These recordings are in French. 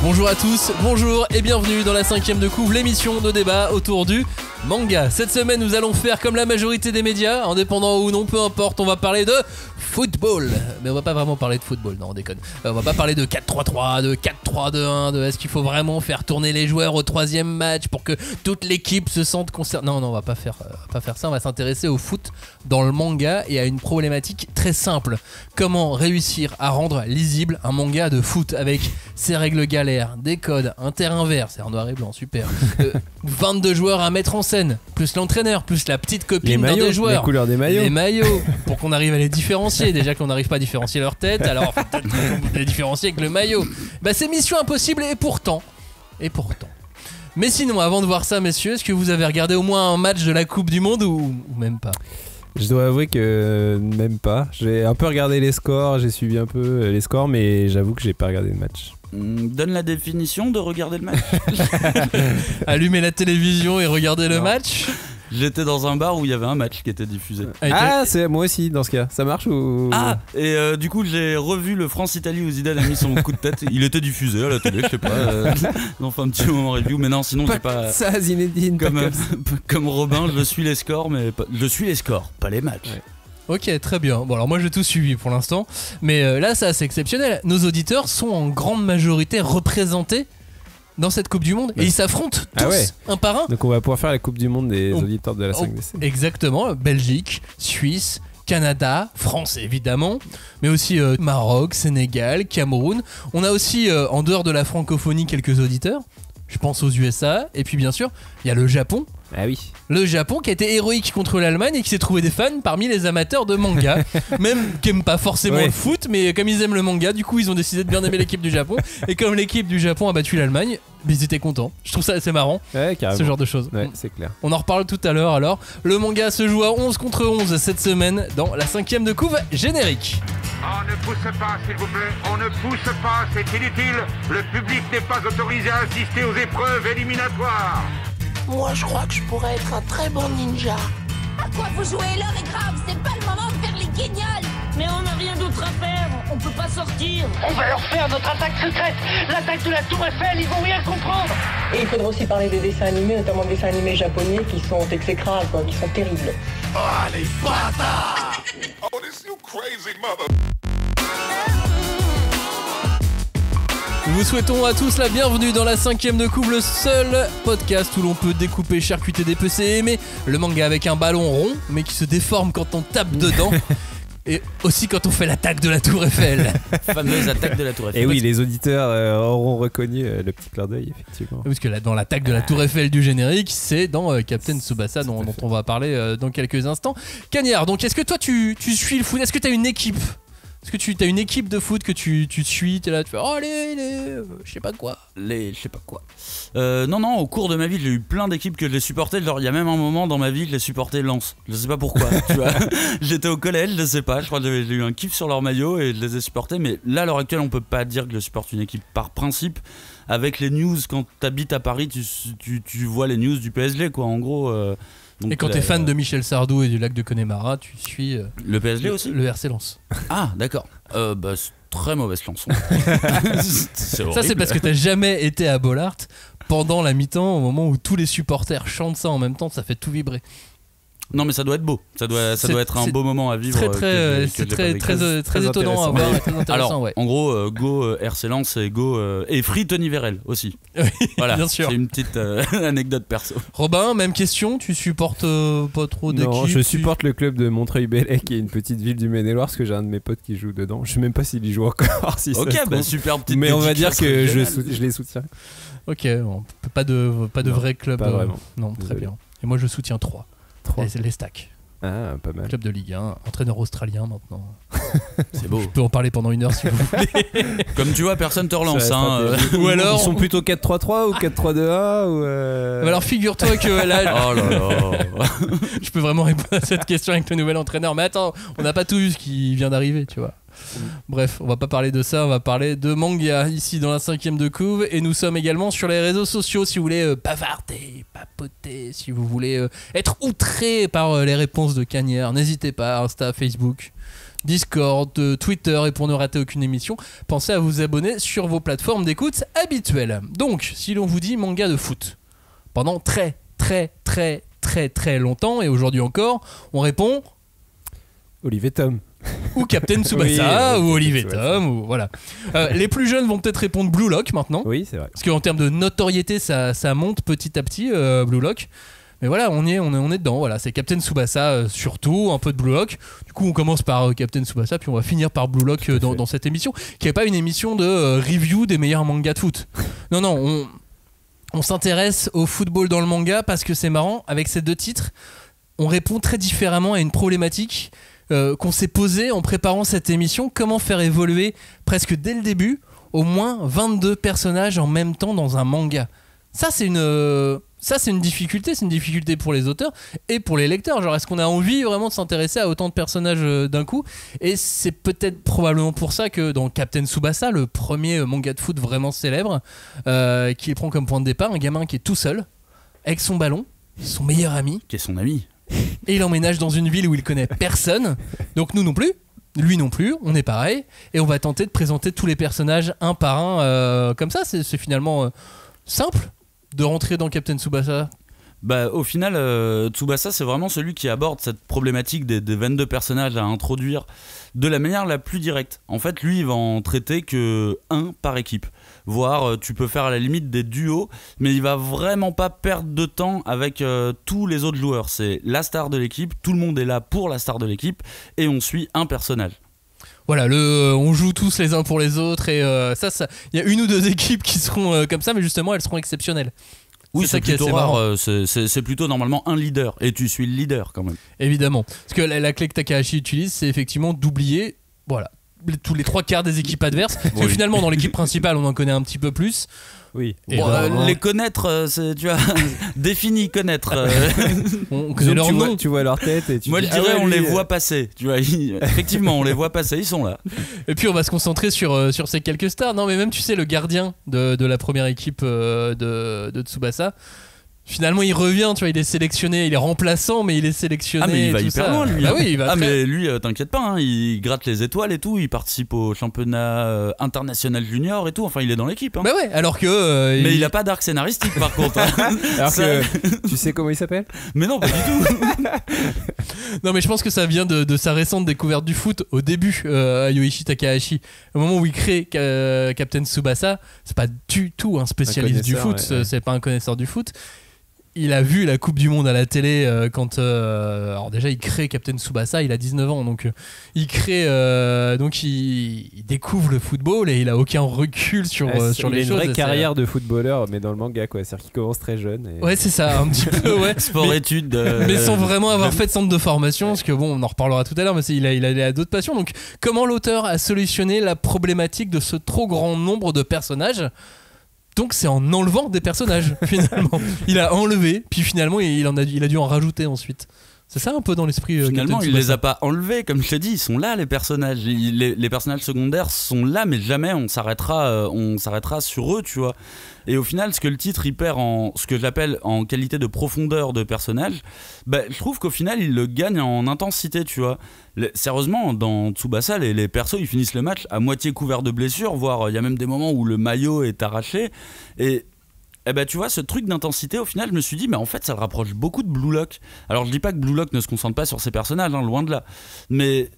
Bonjour à tous, bonjour et bienvenue dans la 5ème de couvre, l'émission de débat autour du manga. Cette semaine, nous allons faire comme la majorité des médias, indépendants ou non, peu importe, on va parler de football. Mais on va pas vraiment parler de football, non, on déconne. On va pas parler de 4-3-3, de 4-3-2-1, de est-ce qu'il faut vraiment faire tourner les joueurs au troisième match pour que toute l'équipe se sente concernée. Non, on va pas faire ça, on va s'intéresser au foot dans le manga et à une problématique très simple. Comment réussir à rendre lisible un manga de foot avec ses règles galères, des codes, un terrain vert, c'est en noir et blanc, super. 22 joueurs à mettre en scène, plus l'entraîneur, plus la petite copine d'un des joueurs. Les couleurs des maillots. Les maillots, pour qu'on arrive à les différencier. Déjà qu'on n'arrive pas à différencier leur tête, alors peut-être qu'on peut les différencier avec le maillot. Bah c'est mission impossible et pourtant. Mais sinon, avant de voir ça, messieurs, est-ce que vous avez regardé au moins un match de la Coupe du Monde ou même pas ? Je dois avouer que même pas. J'ai un peu regardé les scores, j'ai suivi un peu les scores, mais j'avoue que j'ai pas regardé le match. Donne la définition de regarder le match. Allumer la télévision et regarder le match. J'étais dans un bar où il y avait un match qui était diffusé. C'est moi aussi dans ce cas. Ça marche ou... Du coup j'ai revu le France-Italie où Zidane a mis son coup de tête. Il était diffusé à la télé, je sais pas. On fait un petit moment review, mais non, sinon j'ai pas. Ça, Zinedine. Comme Robin, je suis les scores, mais je suis les scores, pas les matchs. Ouais. Ok, très bien. Bon, alors moi j'ai tout suivi pour l'instant, mais là c'est assez exceptionnel. Nos auditeurs sont en grande majorité représentés dans cette Coupe du Monde et ils s'affrontent tous un par un. Donc on va pouvoir faire la Coupe du Monde des auditeurs de la 5DC. Exactement, Belgique, Suisse, Canada, France évidemment, mais aussi Maroc, Sénégal, Cameroun. On a aussi en dehors de la francophonie quelques auditeurs. Je pense aux USA et puis bien sûr il y a le Japon. Ah oui. Le Japon qui a été héroïque contre l'Allemagne et qui s'est trouvé des fans parmi les amateurs de manga, même qui n'aiment pas forcément le foot, mais comme ils aiment le manga, du coup ils ont décidé de bien aimer l'équipe du Japon. Et comme l'équipe du Japon a battu l'Allemagne, ils étaient contents. Je trouve ça assez marrant, ce genre de choses. Ouais, c'est clair. On en reparle tout à l'heure alors. Le manga se joue à 11 contre 11 cette semaine dans la 5ème de couve générique. On ne pousse pas, s'il vous plaît, on ne pousse pas, c'est inutile. Le public n'est pas autorisé à assister aux épreuves éliminatoires. Moi, je crois que je pourrais être un très bon ninja. À quoi vous jouez? L'heure est grave, c'est pas le moment de faire les guignols. Mais on n'a rien d'autre à faire, on peut pas sortir. On va leur faire notre attaque secrète, l'attaque de la Tour Eiffel, ils vont rien comprendre. Et il faudra aussi parler des dessins animés, notamment des dessins animés japonais qui sont exécrables, quoi, qui sont terribles. Oh, les bâtards! Oh, this you crazy mother... Nous vous souhaitons à tous la bienvenue dans la 5ème de couve, le seul podcast où l'on peut découper, charcuter, dépecer et aimer le manga avec un ballon rond mais qui se déforme quand on tape dedans. Et aussi quand on fait l'attaque de la Tour Eiffel. Fameuse attaque de la Tour Eiffel. Et oui, les auditeurs auront reconnu le petit clin d'œil, effectivement. Parce que là, dans l'attaque de la Tour Eiffel du générique, c'est dans Captain Tsubasa dont on va parler dans quelques instants. Cagnard, donc est-ce que toi tu suis le foot? Est-ce que tu as une équipe? Est-ce que tu as une équipe de foot que tu suis? T'es là, tu fais je sais pas quoi. Non, au cours de ma vie, j'ai eu plein d'équipes que je les supportais. Genre, il y a même un moment dans ma vie, je les supportais Lens. Je sais pas pourquoi, tu vois. J'étais au collège, je sais pas. Je crois que j'ai eu un kiff sur leur maillot et je les ai supportés. Mais là, à l'heure actuelle, on peut pas dire que je supporte une équipe par principe. Avec les news, quand t'habites à Paris, tu vois les news du PSG, quoi. En gros. Donc, et quand t'es fan de Michel Sardou et du lac de Connemara, tu suis le PSG aussi, le RC Lens. Ah d'accord. C'est très mauvaise chanson. Ça c'est parce que t'as jamais été à Bollaert pendant la mi-temps, au moment où tous les supporters chantent ça en même temps, ça fait tout vibrer. Non mais ça doit être beau, ça doit être un beau moment à vivre. C'est très étonnant à voir. Alors en gros, go RC Lens et go et Free Tony Vérel aussi. Oui, voilà, bien sûr. C'est une petite anecdote perso. Robin, même question, tu supportes pas trop d'équipe? Non, je supporte le club de Montreuil-Bellay qui est une petite ville du Maine-et-Loire parce que j'ai un de mes potes qui joue dedans. Je sais même pas s'il y joue encore. Ok, super petite. Mais on va dire que je les soutiens. Ok, pas de vrai club. Pas vraiment. Non, très bien. Et moi je soutiens 3. Les Stacks. Ah, pas mal. Club de Ligue 1, entraîneur australien maintenant. C'est beau. Je peux en parler pendant 1 heure si vous voulez. Comme tu vois, personne te relance. Ou alors, ils sont plutôt 4-3-3 ou 4-3-2-1 ou Alors figure-toi que là, oh là là. Je peux vraiment répondre à cette question avec le nouvel entraîneur. Mais attends, on n'a pas tout vu ce qui vient d'arriver, tu vois. Bref, on va pas parler de ça, on va parler de manga ici dans la 5ème de couve. Et nous sommes également sur les réseaux sociaux si vous voulez bavarder, papoter, si vous voulez être outré par les réponses de Cagnard. N'hésitez pas, Insta, Facebook. Discord, Twitter, et pour ne rater aucune émission, pensez à vous abonner sur vos plateformes d'écoute habituelles. Donc, si l'on vous dit manga de foot, pendant très longtemps, et aujourd'hui encore, on répond Olive et Tom. ou Captain Tsubasa, oui, ou Olive et Tsubasa. Tom, ou voilà. Les plus jeunes vont peut-être répondre Blue Lock maintenant. Oui, c'est vrai. Parce qu'en termes de notoriété, ça monte petit à petit, Blue Lock. Mais voilà, on est dedans. Voilà, c'est Captain Tsubasa surtout, un peu de Blue Lock. Du coup, on commence par Captain Tsubasa, puis on va finir par Blue Lock dans cette émission, qui n'est pas une émission de review des meilleurs mangas de foot. Non, on s'intéresse au football dans le manga parce que c'est marrant. Avec ces 2 titres, on répond très différemment à une problématique qu'on s'est posée en préparant cette émission. Comment faire évoluer presque dès le début au moins 22 personnages en même temps dans un manga. Ça, c'est une difficulté. C'est une difficulté pour les auteurs et pour les lecteurs. Genre, est-ce qu'on a envie vraiment de s'intéresser à autant de personnages d'un coup? Et c'est peut-être probablement pour ça que dans Captain Tsubasa, le premier manga de foot vraiment célèbre, qu'il prend comme point de départ un gamin qui est tout seul, avec son ballon, son meilleur ami. Qui est son ami. Et il emménage dans une ville où il connaît personne. Donc nous non plus. Lui non plus, on est pareil. Et on va tenter de présenter tous les personnages un par un. Comme ça, c'est finalement simple de rentrer dans Captain Tsubasa. Bah, au final, Tsubasa, c'est vraiment celui qui aborde cette problématique des 22 personnages à introduire de la manière la plus directe. En fait, lui, il va en traiter que un par équipe. Voire, tu peux faire à la limite des duos, mais il va vraiment pas perdre de temps avec tous les autres joueurs. C'est la star de l'équipe, tout le monde est là pour la star de l'équipe, et on suit un personnage. Voilà, on joue tous les uns pour les autres, et il y a 1 ou 2 équipes qui seront comme ça, mais justement, elles seront exceptionnelles. Oui, c'est plutôt assez rare, c'est plutôt normalement un leader, et tu suis le leader quand même. Évidemment. Parce que la clé que Takahashi utilise, c'est effectivement d'oublier, voilà, tous les 3/4 des équipes adverses. Parce que finalement, dans l'équipe principale, on en connaît un petit peu plus. Oui. Bon, les connaître, tu vois, défini connaître. On connaît leur nom. Tu vois leur tête et tu Moi, dis, je dirais, on les lui, voit passer. Tu vois, effectivement, on les voit passer, ils sont là. Et puis on va se concentrer sur ces quelques stars. Non, mais même, tu sais, le gardien de la première équipe de Tsubasa, finalement il revient, tu vois, il est sélectionné, il est remplaçant, mais il est sélectionné. Ah, mais il va tout hyper ça. loin, lui. Ah oui, il va très... mais lui, t'inquiète pas, hein, il gratte les étoiles et tout, il participe au championnat international junior et tout, enfin il est dans l'équipe. Hein. Bah ouais, alors que. Mais il a pas d'arc scénaristique par contre. Hein. Alors que tu sais comment il s'appelle? Mais non, pas du tout. Non, mais je pense que ça vient de sa récente découverte du foot au début, à Yoichi Takahashi. Au moment où il crée Captain Tsubasa, c'est pas du tout un spécialiste du foot, ouais. C'est pas un connaisseur du foot. Il a vu la Coupe du Monde à la télé quand alors déjà il crée Captain Tsubasa, il a 19 ans, donc il crée donc il découvre le football et il a aucun recul sur les choses. Il a une vraie carrière de footballeur, mais dans le manga, quoi. C'est-à-dire qu'il commence très jeune. Et... Ouais, c'est ça, un petit peu, ouais. Sport-études. Mais sans vraiment avoir fait de centre de formation, parce que bon, on en reparlera tout à l'heure, mais il a d'autres passions. Donc, comment l'auteur a solutionné la problématique de ce trop grand nombre de personnages? Donc c'est en enlevant des personnages finalement. Il a enlevé, puis finalement il a dû en rajouter ensuite. C'est ça un peu dans l'esprit. Finalement, Captain il les Tsubasa. a pas enlevés, comme je t'ai dit, ils sont là les personnages. Les personnages secondaires sont là, mais jamais on s'arrêtera sur eux, tu vois. Et au final, ce que le titre il perd en ce que j'appelle en qualité de profondeur de personnage, bah, je trouve qu'au final il le gagne en intensité, tu vois. Sérieusement, dans Tsubasa, les persos ils finissent le match à moitié couverts de blessures, voire il y a même des moments où le maillot est arraché. Et ben, tu vois, ce truc d'intensité, au final, je me suis dit, mais en fait, ça le rapproche beaucoup de Blue Lock. Alors, je dis pas que Blue Lock ne se concentre pas sur ses personnages, hein, loin de là. Mais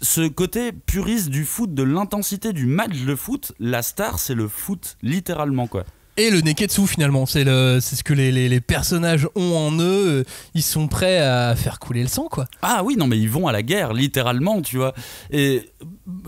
ce côté puriste du foot, de l'intensité du match de foot, la star, c'est le foot, littéralement, quoi. Et le Neketsu finalement, c'est ce que les personnages ont en eux, ils sont prêts à faire couler le sang, quoi. Ah oui, non mais ils vont à la guerre, littéralement, tu vois. Et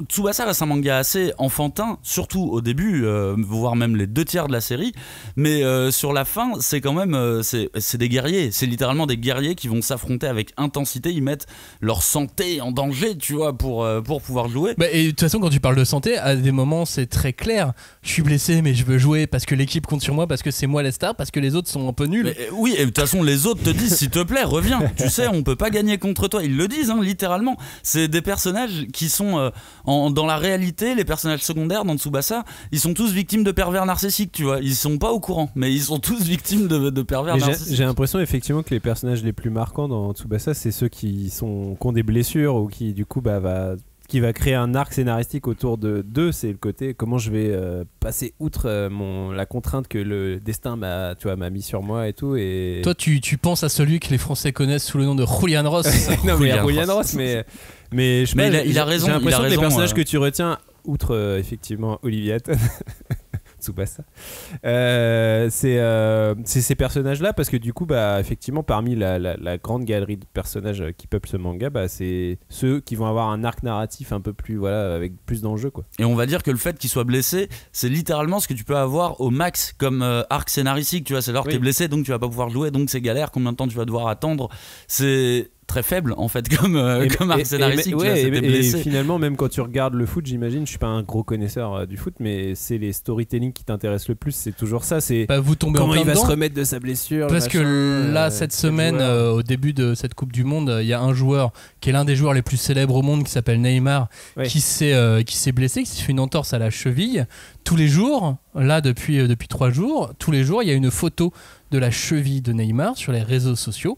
Tsubasa reste un manga assez enfantin, surtout au début, voire même les 2/3 de la série. Mais sur la fin, c'est quand même, c'est des guerriers, c'est littéralement des guerriers qui vont s'affronter avec intensité, ils mettent leur santé en danger, tu vois, pour pouvoir jouer. Bah, et de toute façon, quand tu parles de santé, à des moments c'est très clair. Je suis blessé, mais je veux jouer parce que l'équipe compte sur moi, parce que c'est moi la star, parce que les autres sont un peu nuls. Mais, oui, et de toute façon les autres te disent s'il te plaît reviens, tu sais on peut pas gagner contre toi, ils le disent hein, littéralement. C'est des personnages qui sont dans la réalité, les personnages secondaires dans Tsubasa, ils sont tous victimes de pervers narcissiques, tu vois, ils sont pas au courant, mais ils sont tous victimes de pervers narcissiques. J'ai l'impression effectivement que les personnages les plus marquants dans Tsubasa, c'est ceux qui ont des blessures ou qui du coup qui va créer un arc scénaristique autour de deux, c'est le côté comment je vais passer outre la contrainte que le destin m'a mis sur moi et tout. Et toi, tu penses à celui que les Français connaissent sous le nom de Julian Ross. Non, mais Julian Ross, mais il a raison. J'ai l'impression que les personnages que tu tu retiens, outre effectivement Olivia Hatton, Tsubasa, c'est ces personnages-là, parce que du coup, effectivement, parmi la grande galerie de personnages qui peuplent ce manga, c'est ceux qui vont avoir un arc narratif un peu plus, avec plus d'enjeux, quoi. Et on va dire que le fait qu'il soit blessé, c'est littéralement ce que tu peux avoir au max comme arc scénaristique, tu vois. C'est alors que t'es blessé, donc tu vas pas pouvoir jouer, donc c'est galère. Combien de temps tu vas devoir attendre? C'est très faible en fait comme arc scénaristique. Et finalement, même quand tu regardes le foot, j'imagine, je suis pas un gros connaisseur du foot, mais c'est les storytelling qui t'intéressent le plus. C'est toujours ça, c'est vous tombez comment en plein il va dedans, se remettre de sa blessure, parce que là cette semaine au début de cette Coupe du Monde, il y a un joueur qui est l'un des joueurs les plus célèbres au monde, qui s'appelle Neymar, qui s'est blessé, qui s'est fait une entorse à la cheville. Tous les jours, là depuis 3 jours, tous les jours il y a une photo de la cheville de Neymar sur les réseaux sociaux.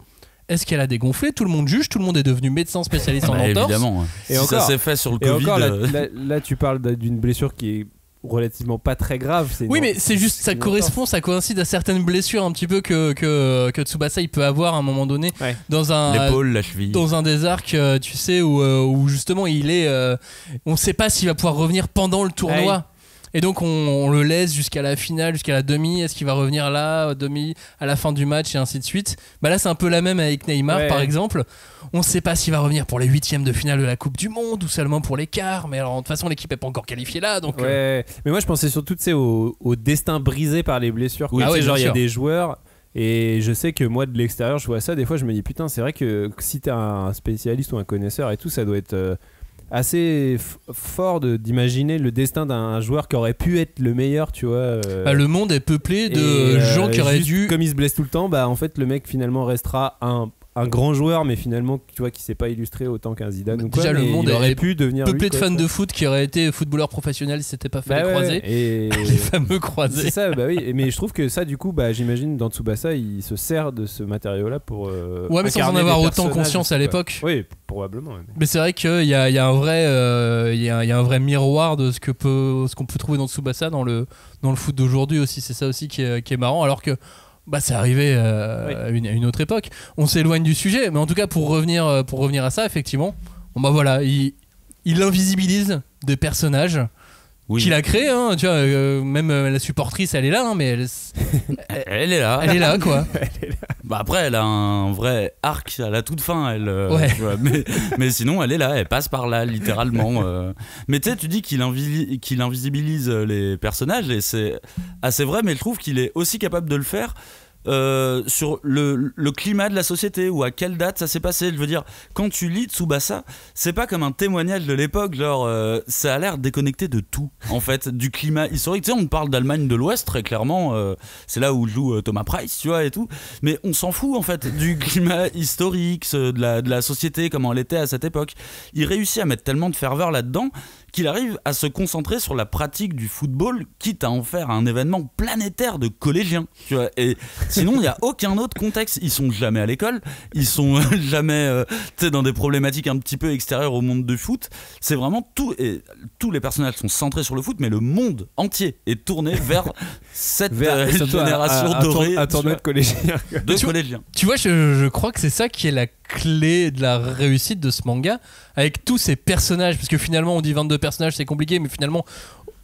Est-ce qu'elle a dégonflé? Tout le monde juge, tout le monde est devenu médecin spécialiste en entorse. Évidemment. Et si ça s'est fait sur le Covid. Encore, là, tu parles d'une blessure qui est relativement pas très grave. Mais c'est juste, ça coïncide à certaines blessures un petit peu que Tsubasa il peut avoir à un moment donné dans l'épaule, la cheville, dans un des arcs, tu sais, où justement il est, on sait pas s'il va pouvoir revenir pendant le tournoi. Et donc on le laisse jusqu'à la finale, jusqu'à la demi. Est-ce qu'il va revenir là, demi, à la fin du match et ainsi de suite. Là c'est un peu la même avec Neymar par exemple. On ne sait pas s'il va revenir pour les 8e de finale de la Coupe du Monde ou seulement pour les quarts. Mais alors de toute façon l'équipe n'est pas encore qualifiée là. Donc, Mais moi je pensais surtout au destin brisé par les blessures. Oui, genre il y a des joueurs. Et je sais que moi de l'extérieur je vois ça. Des fois je me dis putain, c'est vrai que si t'es un spécialiste ou un connaisseur et tout, ça doit être assez fort d'imaginer le destin d'un joueur qui aurait pu être le meilleur, tu vois. Le monde est peuplé de gens qui auraient dû... Comme il se blesse tout le temps, en fait le mec finalement restera un grand joueur, mais finalement tu vois qui s'est pas illustré autant qu'un Zidane ou quoi. Déjà le monde aurait pu devenir peuplé lui, de fans de foot qui auraient été footballeurs professionnels si c'était pas fait les croisés. Les fameux croisés. C'est ça, mais je trouve que ça du coup j'imagine dans Tsubasa il se sert de ce matériau là pour mais sans en avoir autant conscience à l'époque. Oui, probablement. Mais c'est vrai qu'il y a un vrai miroir de ce qu'on peut trouver dans Tsubasa dans le foot d'aujourd'hui aussi. C'est ça aussi qui est marrant, alors que c'est arrivé à une autre époque. On s'éloigne du sujet, mais en tout cas pour revenir à ça, effectivement, il invisibilise des personnages qu'il a créés, hein, tu vois, même la supportrice elle est là, mais elle est là. Elle est là quoi. Après elle a un vrai arc à la toute fin, tu vois, mais sinon elle est là, elle passe par là littéralement. Mais tu dis qu'il invisibilise les personnages, et c'est assez vrai, mais je trouve qu'il est aussi capable de le faire sur le climat de la société, ou à quelle date ça s'est passé. Je veux dire, quand tu lis Tsubasa, c'est pas comme un témoignage de l'époque, genre ça a l'air déconnecté de tout en fait, du climat historique. Tu sais, on parle d'Allemagne de l'Ouest très clairement, c'est là où joue Thomas Pryce, tu vois, et tout, mais on s'en fout en fait du climat historique, de la société, comment elle était à cette époque. Il réussit à mettre tellement de ferveur là-dedans qu'il arrive à se concentrer sur la pratique du football, quitte à en faire un événement planétaire de collégiens, tu vois. Et sinon, il n'y a aucun autre contexte. Ils sont jamais à l'école, ils sont jamais dans des problématiques un petit peu extérieures au monde du foot. C'est vraiment tout, et tous les personnages sont centrés sur le foot, mais le monde entier est tourné vers cette génération dorée. Un tournoi de collégiens. Tu vois, je crois que c'est ça qui est la clé de la réussite de ce manga, avec tous ces personnages, parce que finalement on dit 22 personnages, c'est compliqué, mais finalement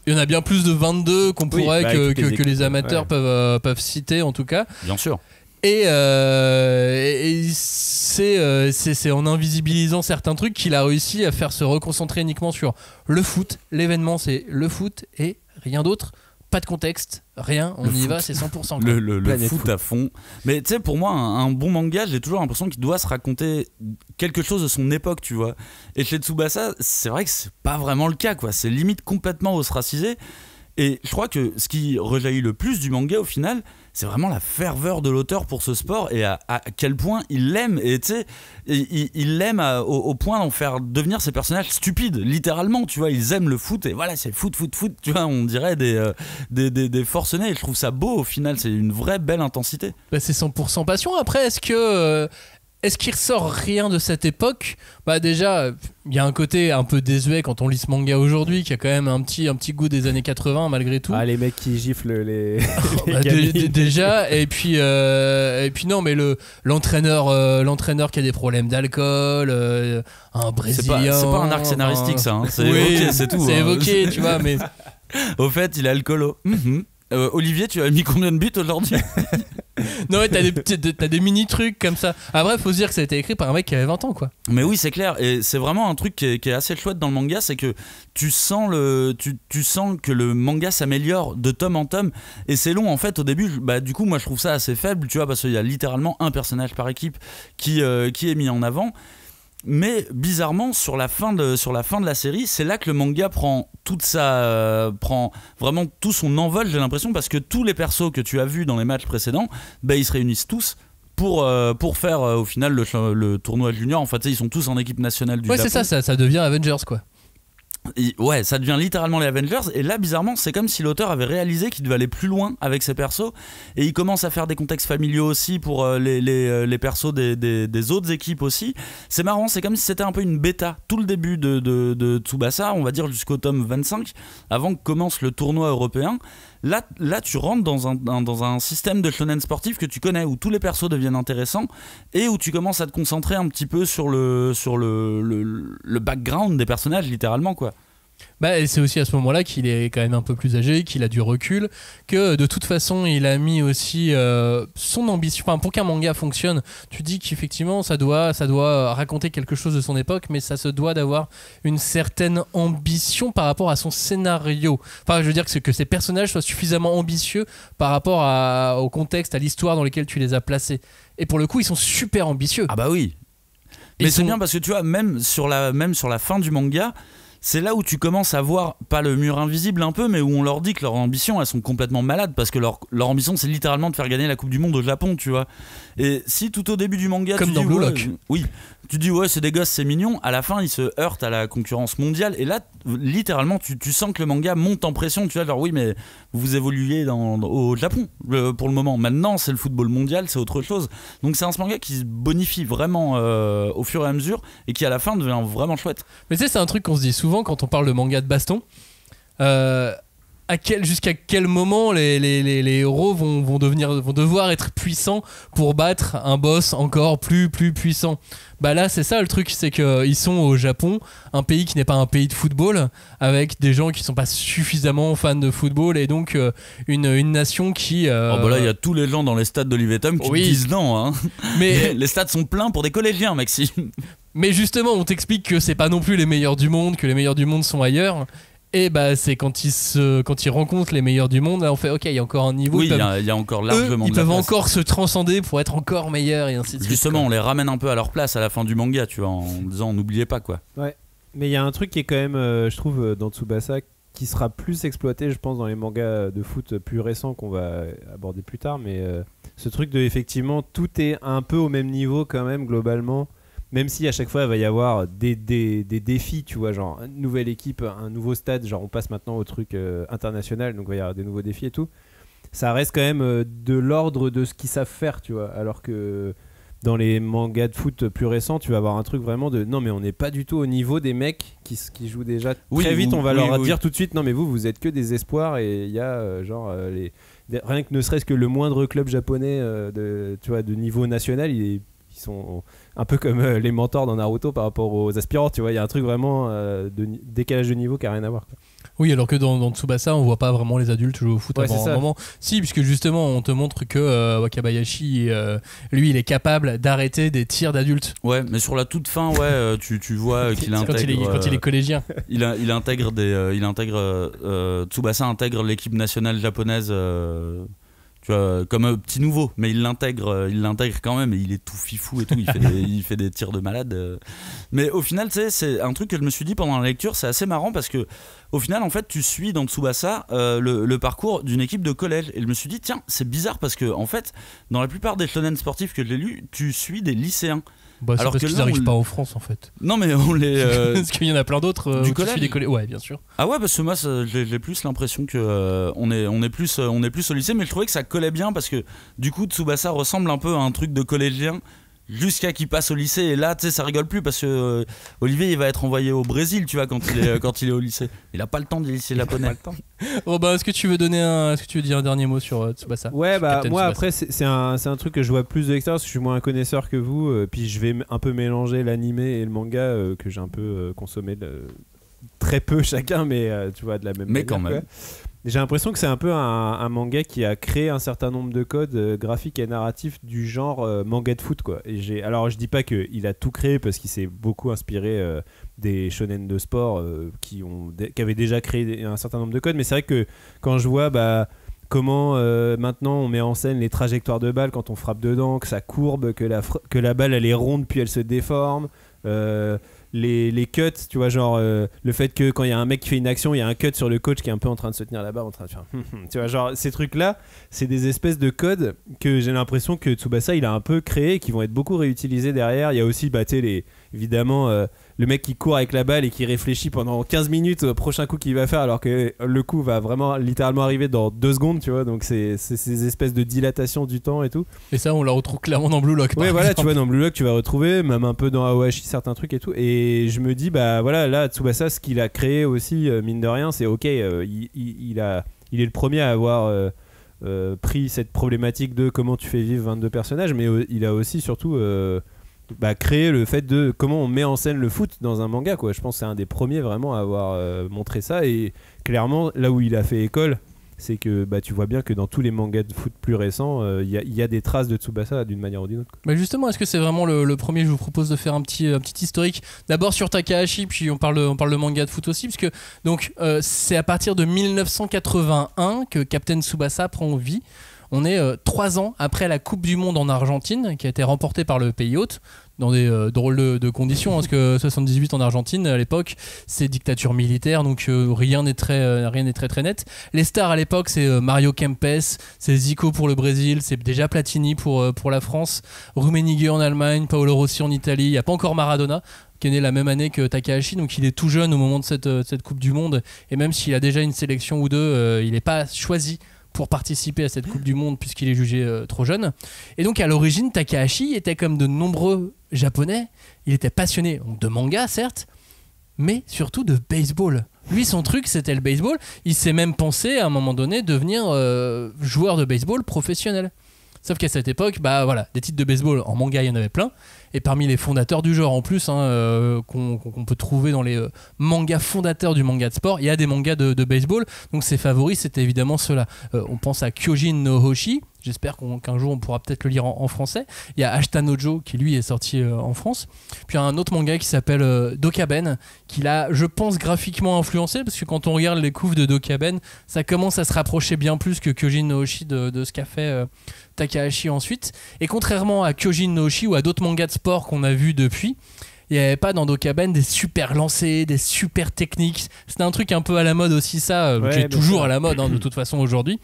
il y en a bien plus de 22 qu'on pourrait que les amateurs peuvent citer en tout cas. Bien sûr. Et c'est en invisibilisant certains trucs qu'il a réussi à faire se reconcentrer uniquement sur le foot. L'événement c'est le foot et rien d'autre. Pas de contexte, rien, on y va, c'est 100%. Le foot à fond. Mais tu sais, pour moi, un bon manga, j'ai toujours l'impression qu'il doit se raconter quelque chose de son époque, tu vois. Et chez Tsubasa, c'est vrai que c'est pas vraiment le cas, quoi. C'est limite complètement ostracisé. Et je crois que ce qui rejaillit le plus du manga au final, c'est vraiment la ferveur de l'auteur pour ce sport, et à quel point il l'aime. Et tu sais, il l'aime au point d'en faire devenir ces personnages stupides, littéralement, tu vois. Ils aiment le foot, et voilà, c'est foot, tu vois, on dirait des forcenés. Et je trouve ça beau au final, c'est une vraie belle intensité. C'est 100% passion. Après, est-ce est-ce qu'il ressort rien de cette époque ? Bah déjà, il y a un côté un peu désuet quand on lit ce manga aujourd'hui, qui a quand même un petit goût des années 80 malgré tout. Ah, les mecs qui giflent les Bah, déjà, et puis non, mais l'entraîneur qui a des problèmes d'alcool, un Brésilien. C'est pas un arc scénaristique ça, hein. C'est Oui, évoqué, c'est tout. C'est hein. évoqué, tu vois, mais Au fait, il est alcoolo. Olivier, tu as mis combien de buts aujourd'hui? non, ouais, t'as des mini trucs comme ça. Après, faut se dire que ça a été écrit par un mec qui avait 20 ans, quoi. Mais oui, c'est clair, et c'est vraiment un truc qui est assez chouette dans le manga, c'est que tu sens que le manga s'améliore de tome en tome, et c'est long en fait au début. Bah du coup, moi je trouve ça assez faible, tu vois, parce qu'il y a littéralement un personnage par équipe qui est mis en avant. Mais bizarrement, sur la fin de la série, c'est là que le manga prend vraiment tout son envol, j'ai l'impression, parce que tous les persos que tu as vus dans les matchs précédents, bah, ils se réunissent tous pour faire au final le tournoi junior. En fait, ils sont tous en équipe nationale du Japon. Ouais, c'est ça devient Avengers, quoi. Ouais, ça devient littéralement les Avengers, et là bizarrement c'est comme si l'auteur avait réalisé qu'il devait aller plus loin avec ses persos, et il commence à faire des contextes familiaux aussi pour les persos des autres équipes aussi. C'est marrant, c'est comme si c'était un peu une bêta tout le début de Tsubasa, on va dire jusqu'au tome 25, avant que commence le tournoi européen. Là tu rentres dans un système de shonen sportif que tu connais, où tous les persos deviennent intéressants, et où tu commences à te concentrer un petit peu sur le background des personnages, littéralement, quoi. Bah, et c'est aussi à ce moment-là qu'il est quand même un peu plus âgé, qu'il a du recul, que de toute façon il a mis aussi son ambition. Enfin, pour qu'un manga fonctionne, tu dis qu'effectivement ça doit raconter quelque chose de son époque, mais ça se doit d'avoir une certaine ambition par rapport à son scénario. Enfin, je veux dire que ces personnages soient suffisamment ambitieux par rapport au contexte, à l'histoire dans lequel tu les as placés. Et pour le coup, ils sont super ambitieux. Ah bah oui. Mais c'est bien parce que tu vois, même sur la fin du manga, c'est là où tu commences à voir, pas le mur invisible un peu, mais où on leur dit que leurs ambitions, elles sont complètement malades, parce que leur ambition, c'est littéralement de faire gagner la Coupe du Monde au Japon, tu vois. Et si tout au début du manga, comme tu dans dis Blue Lock. Oui, tu dis ouais, c'est des gosses, c'est mignon, à la fin ils se heurtent à la concurrence mondiale, et là littéralement tu sens que le manga monte en pression, tu vois, genre oui, mais vous évoluez au Japon pour le moment, maintenant c'est le football mondial, c'est autre chose. Donc c'est un manga qui se bonifie vraiment au fur et à mesure, et qui à la fin devient vraiment chouette. Mais tu sais, c'est un truc qu'on se dit souvent quand on parle de manga de baston. Jusqu'à quel moment les héros vont devoir être puissants pour battre un boss encore plus puissant. Bah là c'est ça le truc, c'est qu'ils sont au Japon, un pays qui n'est pas un pays de football, avec des gens qui sont pas suffisamment fans de football, et donc une nation qui bah là il y a tous les gens dans les stades d'Olivet Tom qui disent non, hein. Mais les stades sont pleins pour des collégiens, Maxime. Mais justement on t'explique que c'est pas non plus les meilleurs du monde, que les meilleurs du monde sont ailleurs. Et bah c'est quand ils rencontrent les meilleurs du monde, là on fait ok, il y a encore un niveau. Oui, il y a encore largement ils de la peuvent place. encore se transcender pour être encore meilleurs, et ainsi de suite. Justement, on les ramène un peu à leur place à la fin du manga, tu vois, en disant n'oubliez pas, quoi. Ouais. Mais il y a un truc qui est quand même, je trouve, dans Tsubasa, qui sera plus exploité, je pense, dans les mangas de foot plus récents qu'on va aborder plus tard. Mais ce truc de effectivement, tout est un peu au même niveau quand même globalement. Même si à chaque fois il va y avoir des défis, tu vois, genre une nouvelle équipe, un nouveau stade, genre on passe maintenant au truc international, donc il va y avoir des nouveaux défis et tout. Ça reste quand même de l'ordre de ce qu'ils savent faire, tu vois, alors que dans les mangas de foot plus récents, tu vas avoir un truc vraiment de non, mais on n'est pas du tout au niveau des mecs qui jouent déjà très vite. On va leur dire tout de suite non, mais vous êtes que des espoirs, et il y a rien que ne serait-ce que le moindre club japonais tu vois, de niveau national, ils sont un peu comme les mentors dans Naruto par rapport aux aspirants, tu vois, il y a un truc vraiment de décalage de niveau qui a rien à voir, quoi. Oui, alors que dans Tsubasa on voit pas vraiment les adultes jouer au foot avant un moment. Si, puisque justement on te montre que Wakabayashi lui il est capable d'arrêter des tirs d'adultes. Ouais, mais sur la toute fin, tu vois qu'il intègre quand il est collégien. Il intègre Tsubasa intègre l'équipe nationale japonaise. Tu vois, comme un petit nouveau, mais il l'intègre quand même, et il est tout fifou et tout, il fait des tirs de malade. Mais au final, tu sais, c'est un truc que je me suis dit pendant la lecture, c'est assez marrant parce que au final, en fait, tu suis dans Tsubasa le parcours d'une équipe de collège, et je me suis dit tiens, c'est bizarre parce que en fait, dans la plupart des shonen sportifs que j'ai lus, tu suis des lycéens. Bah, c'est alors parce qu'ils n'arrivent pas en France en fait. Non, mais on les. Parce qu'il y en a plein d'autres du collège. Des collèges. Ouais, bien sûr. Ah ouais, parce que moi j'ai plus l'impression que on est plus au lycée, mais je trouvais que ça collait bien parce que du coup Tsubasa ressemble un peu à un truc de collégien jusqu'à qu'il passe au lycée. Et là, tu sais, ça rigole plus parce que Olivier, il va être envoyé au Brésil, tu vois, quand il est au lycée. Il a pas le temps du lycée japonais. Robin, est-ce que tu veux dire un dernier mot sur Tsubasa? Ouais, bah Captain moi Tsubasa. après c'est un truc que je vois plus de l'extérieur parce que je suis moins un connaisseur que vous, puis je vais un peu mélanger l'animé et le manga que j'ai un peu consommé très peu chacun, mais tu vois de la même Mais manière, quand même. quoi. J'ai l'impression que c'est un peu un manga qui a créé un certain nombre de codes graphiques et narratifs du genre manga de foot, quoi. Alors je dis pas qu'il a tout créé parce qu'il s'est beaucoup inspiré des shonen de sport qui avaient déjà créé un certain nombre de codes, mais c'est vrai que quand je vois comment maintenant on met en scène les trajectoires de balles quand on frappe dedans, que ça courbe, que la balle elle est ronde puis elle se déforme, les cuts, tu vois, genre le fait que quand il y a un mec qui fait une action, il y a un cut sur le coach qui est un peu en train de se tenir là-bas, en train de faire tu vois, genre ces trucs-là, c'est des espèces de codes que j'ai l'impression que Tsubasa il a un peu créé et qui vont être beaucoup réutilisés derrière. Il y a aussi, évidemment, le mec qui court avec la balle et qui réfléchit pendant 15 minutes au prochain coup qu'il va faire alors que le coup va vraiment littéralement arriver dans 2 secondes, tu vois, donc c'est ces espèces de dilatation du temps et tout. Et ça, on la retrouve clairement dans Blue Lock. Ouais, voilà, tu vois, dans Blue Lock, tu vas retrouver, même un peu dans Aoashi, certains trucs et tout. Et je me dis, bah voilà, là, Tsubasa, ce qu'il a créé aussi, mine de rien, c'est ok, il est le premier à avoir pris cette problématique de comment tu fais vivre 22 personnages, mais il a aussi surtout créé le fait de comment on met en scène le foot dans un manga, quoi. Je pense que c'est un des premiers vraiment à avoir montré ça. Et clairement, là où il a fait école, c'est que tu vois bien que dans tous les mangas de foot plus récents, il y a des traces de Tsubasa d'une manière ou d'une autre. Mais justement, est-ce que c'est vraiment le premier? Je vous propose de faire un petit historique. D'abord sur Takahashi, puis on parle de manga de foot aussi, parce que donc c'est à partir de 1981 que Captain Tsubasa prend vie. On est 3 ans après la Coupe du Monde en Argentine, qui a été remportée par le pays hôte, dans des drôles de conditions, parce que 78 en Argentine, à l'époque, c'est dictature militaire, donc rien n'est très net. Les stars à l'époque, c'est Mario Kempes, c'est Zico pour le Brésil, c'est déjà Platini pour la France, Rummenigge en Allemagne, Paolo Rossi en Italie, il n'y a pas encore Maradona, qui est né la même année que Takahashi, donc il est tout jeune au moment de cette Coupe du Monde, et même s'il a déjà une sélection ou deux, il n'est pas choisi pour participer à cette Coupe du Monde puisqu'il est jugé trop jeune. Et donc à l'origine, Takahashi était comme de nombreux Japonais, il était passionné de manga certes, mais surtout de baseball. Lui, son truc, c'était le baseball. Il s'est même pensé à un moment donné devenir joueur de baseball professionnel. Sauf qu'à cette époque, des titres de baseball en manga, il y en avait plein. Et parmi les fondateurs du genre en plus, qu'on peut trouver dans les mangas fondateurs du manga de sport, il y a des mangas de baseball. Donc ses favoris, c'était évidemment ceux-là. On pense à Kyojin no Hoshi. J'espère qu'un jour on pourra peut-être le lire en français. Il y a Ashita no Joe qui lui est sorti en France. Puis il y a un autre manga qui s'appelle Dokaben, qui l'a, je pense, graphiquement influencé, parce que quand on regarde les couves de Dokaben, ça commence à se rapprocher bien plus que Kyojin no Hoshi de ce qu'a fait Takahashi ensuite. Et contrairement à Kyojin no Hoshi ou à d'autres mangas de sport qu'on a vus depuis, il n'y avait pas dans Dokaben des super lancers, des super techniques. C'était un truc un peu à la mode aussi, ça, qui est toujours à la mode de toute façon aujourd'hui.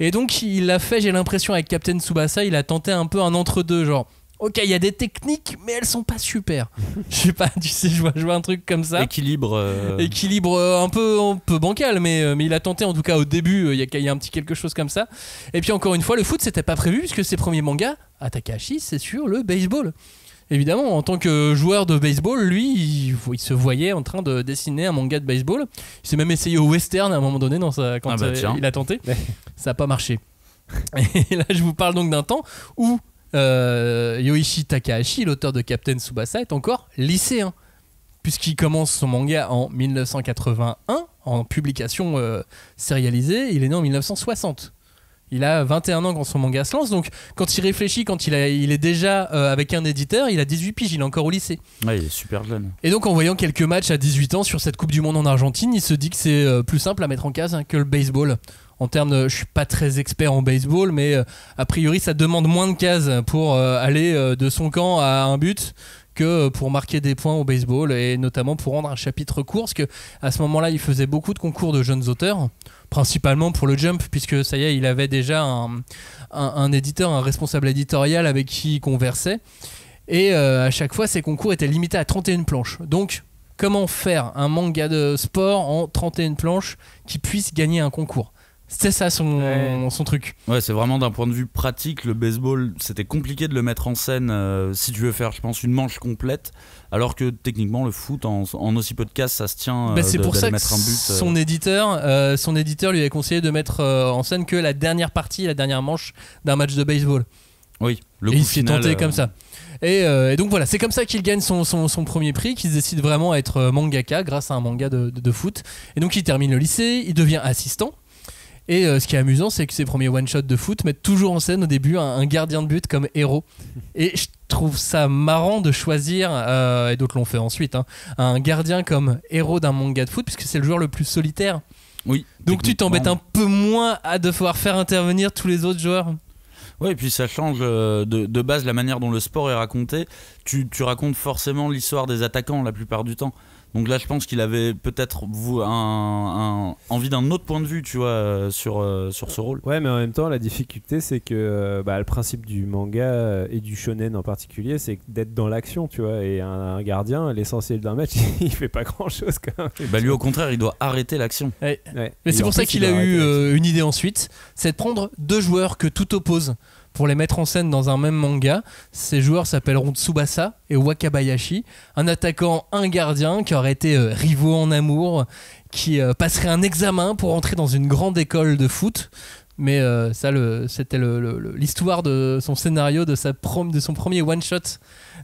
Et donc il l'a fait, j'ai l'impression, avec Captain Tsubasa, il a tenté un peu un entre-deux, genre ok, il y a des techniques, mais elles sont pas super. Je sais pas, tu sais, je vois un truc comme ça. Équilibre un peu bancal, mais il a tenté, en tout cas au début, il y a un petit quelque chose comme ça. Et puis encore une fois, le foot, c'était pas prévu, puisque ses premiers mangas, à Takahashi, c'est sur le baseball. Évidemment, en tant que joueur de baseball, lui, il se voyait en train de dessiner un manga de baseball. Il s'est même essayé au western à un moment donné quand il a tenté. Ça n'a pas marché. Et là, je vous parle donc d'un temps où Yoichi Takahashi, l'auteur de Captain Tsubasa, est encore lycéen, puisqu'il commence son manga en 1981 en publication sérialisée. Il est né en 1960. Il a 21 ans quand son manga se lance, donc quand il réfléchit, quand il est déjà avec un éditeur, il a 18 piges, il est encore au lycée. Ouais, il est super jeune. Et donc en voyant quelques matchs à 18 ans sur cette Coupe du Monde en Argentine, il se dit que c'est plus simple à mettre en case que le baseball. En termes de, je suis pas très expert en baseball, mais a priori ça demande moins de cases pour aller de son camp à un but que pour marquer des points au baseball, et notamment pour rendre un chapitre court, parce que à ce moment-là il faisait beaucoup de concours de jeunes auteurs, principalement pour le Jump, puisque ça y est, il avait déjà un éditeur, un responsable éditorial avec qui il conversait, et à chaque fois ces concours étaient limités à 31 planches. Donc comment faire un manga de sport en 31 planches qui puisse gagner un concours? C'était ça son truc. Ouais, c'est vraiment d'un point de vue pratique, le baseball, c'était compliqué de le mettre en scène si tu veux faire, je pense, une manche complète, alors que techniquement, le foot, en aussi peu de cases, ça se tient c'est pour ça que mettre un but. Son éditeur lui avait conseillé de mettre en scène que la dernière partie, la dernière manche d'un match de baseball. Oui, et il s'est tenté comme ça. Et donc voilà, c'est comme ça qu'il gagne son premier prix, qu'il décide vraiment à être mangaka grâce à un manga de foot. Et donc il termine le lycée, il devient assistant. Et ce qui est amusant, c'est que ses premiers one-shots de foot mettent toujours en scène au début un gardien de but comme héros. Et je trouve ça marrant de choisir, et d'autres l'ont fait ensuite, un gardien comme héros d'un manga de foot, puisque c'est le joueur le plus solitaire. Oui. Donc tu t'embêtes un peu moins à devoir faire intervenir tous les autres joueurs. Oui, et puis ça change de base la manière dont le sport est raconté. Tu racontes forcément l'histoire des attaquants la plupart du temps. Donc là, je pense qu'il avait peut-être envie d'un autre point de vue, tu vois, sur ce rôle. Ouais, mais en même temps, la difficulté, c'est que le principe du manga et du shonen en particulier, c'est d'être dans l'action, tu vois. Et un gardien, l'essentiel d'un match, il fait pas grand-chose quand même. Lui, au contraire, il doit arrêter l'action. Ouais. Mais c'est pour ça qu'il a eu une idée ensuite, c'est de prendre deux joueurs que tout oppose, pour les mettre en scène dans un même manga. Ces joueurs s'appelleront Tsubasa et Wakabayashi, un attaquant, un gardien qui auraient été rivaux en amour, qui passeraient un examen pour entrer dans une grande école de foot. Mais c'était l'histoire de son scénario, de son premier one-shot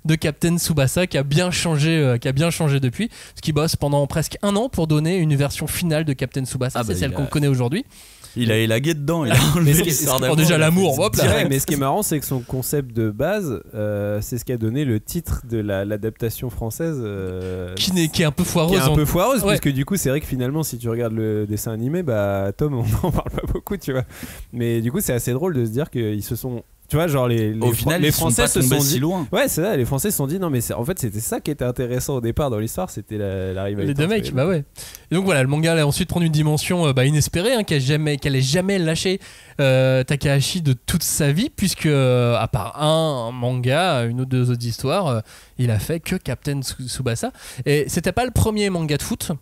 de Captain Tsubasa, qui a bien changé depuis, parce qu'il bosse pendant presque 1 an pour donner une version finale de Captain Tsubasa. C'est celle qu'on connaît aujourd'hui. Il a élagué dedans, il a enlevé l'histoire d'amour. Déjà l'amour, hop là. Mais ce qui est marrant, c'est que son concept de base, c'est ce qui a donné le titre de l'adaptation française. Qui est un peu foireuse. Puisque du coup, c'est vrai que finalement, si tu regardes le dessin animé, Tom, on n'en parle pas beaucoup, tu vois. Mais du coup, c'est assez drôle de se dire qu'ils se sont... Tu vois, genre les Français se sont dit si loin. Ouais, c'est ça, les Français se sont dit non mais en fait c'était ça qui était intéressant au départ dans l'histoire, c'était la rivalité. Les deux mecs, bah ouais. Et donc voilà, le manga a ensuite prendre une dimension inespérée, qu'elle ait jamais lâché Takahashi de toute sa vie, puisque à part un manga, une ou deux autres histoires, il a fait que Captain Tsubasa. Et c'était pas le premier manga de foot.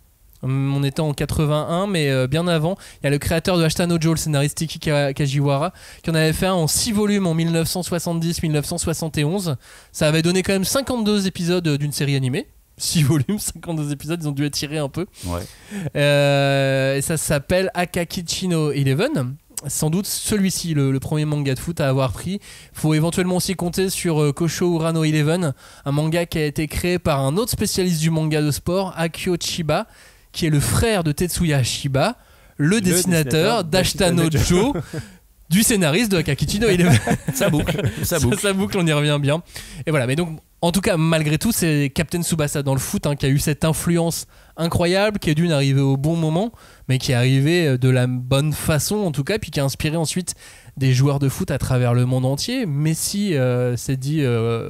On était en 81, mais bien avant, il y a le créateur de Ashita no Joe, le scénariste Iki Kajiwara, qui en avait fait un en 6 volumes en 1970-1971. Ça avait donné quand même 52 épisodes d'une série animée. 6 volumes, 52 épisodes, ils ont dû étirer un peu. Ouais. Et ça s'appelle Akakichi no Eleven. Sans doute celui-ci, le premier manga de foot à avoir pris. Faut éventuellement aussi compter sur Kosho Ura no Eleven, un manga qui a été créé par un autre spécialiste du manga de sport, Akio Chiba, qui est le frère de Tetsuya Shiba, le dessinateur d'Ashita no Joe, du scénariste de Akakichi no Eleven. Ça boucle, on y revient bien. Et voilà, mais donc, en tout cas, malgré tout, c'est Captain Tsubasa dans le foot qui a eu cette influence incroyable, qui a dû arriver au bon moment, mais qui est arrivé de la bonne façon, en tout cas, puis qui a inspiré ensuite des joueurs de foot à travers le monde entier. Messi s'est dit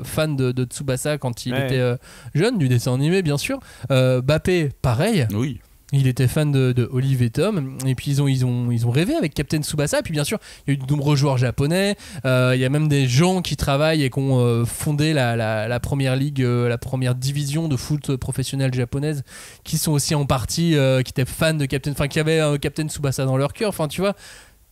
fan de Tsubasa quand il était jeune, du dessin animé bien sûr. Bappé, pareil. Oui. Il était fan de Olive et Tom, et puis ils ont rêvé avec Captain Tsubasa. Et puis bien sûr, il y a eu de nombreux joueurs japonais. Il y a même des gens qui travaillent et qui ont fondé la première ligue, la première division de foot professionnelle japonaise, qui sont aussi en partie qui étaient fans de Captain, enfin qui avaient Captain Tsubasa dans leur cœur. Enfin tu vois.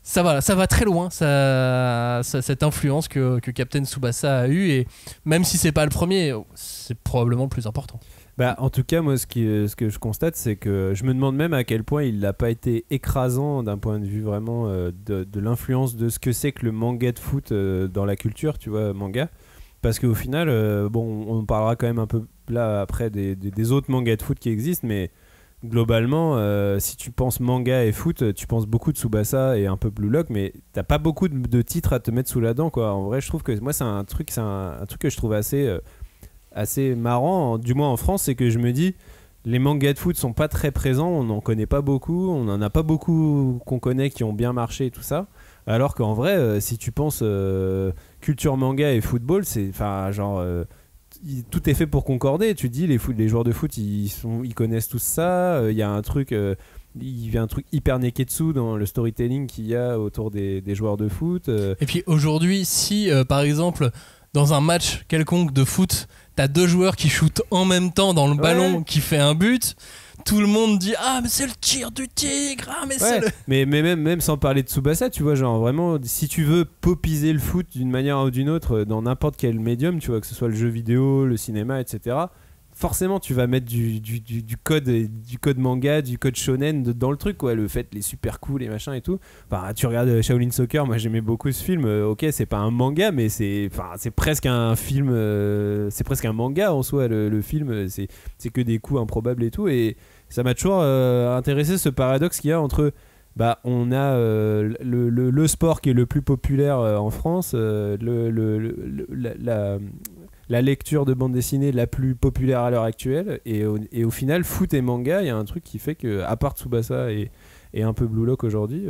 Ça va très loin, cette influence que Captain Tsubasa a eue, et même si c'est pas le premier, c'est probablement le plus important. En tout cas, moi, ce que je constate, c'est que je me demande même à quel point il n'a pas été écrasant d'un point de vue vraiment de l'influence de ce que c'est que le manga de foot dans la culture, tu vois, manga. Parce qu'au final, on parlera quand même un peu là après des autres mangas de foot qui existent, mais globalement, si tu penses manga et foot, tu penses beaucoup de Tsubasa et un peu Blue Lock, mais t'as pas beaucoup de titres à te mettre sous la dent, quoi. En vrai, je trouve que moi, c'est un truc que je trouve assez marrant, du moins en France, c'est que je me dis, les mangas de foot sont pas très présents, on n'en connaît pas beaucoup, on en a pas beaucoup qu'on connaît qui ont bien marché et tout ça. Alors qu'en vrai, si tu penses culture manga et football, c'est tout est fait pour concorder. Tu dis les joueurs de foot ils connaissent tous ça. Il y a un truc hyper neketsu dans le storytelling qu'il y a autour des joueurs de foot. Et puis aujourd'hui, si par exemple dans un match quelconque de foot, t'as deux joueurs qui shootent en même temps dans le ballon qui fait un but, tout le monde dit ah mais c'est le tir du tigre, ah mais c'est le... mais même sans parler de Tsubasa, tu vois, genre vraiment, si tu veux popiser le foot d'une manière ou d'une autre dans n'importe quel médium, tu vois, que ce soit le jeu vidéo, le cinéma, etc., forcément tu vas mettre du code manga, du code shonen dans le truc, quoi. Le fait, les super cool, les machins et tout. Enfin, tu regardes Shaolin Soccer, moi j'aimais beaucoup ce film. Ok, c'est pas un manga, mais c'est presque un film, c'est presque un manga en soi. Le film, c'est que des coups improbables et tout. Et ça m'a toujours intéressé, ce paradoxe qu'il y a entre on a le sport qui est le plus populaire en France, la lecture de bande dessinée la plus populaire à l'heure actuelle, et au final, foot et manga, il y a un truc qui fait que, à part Tsubasa et un peu Blue Lock aujourd'hui,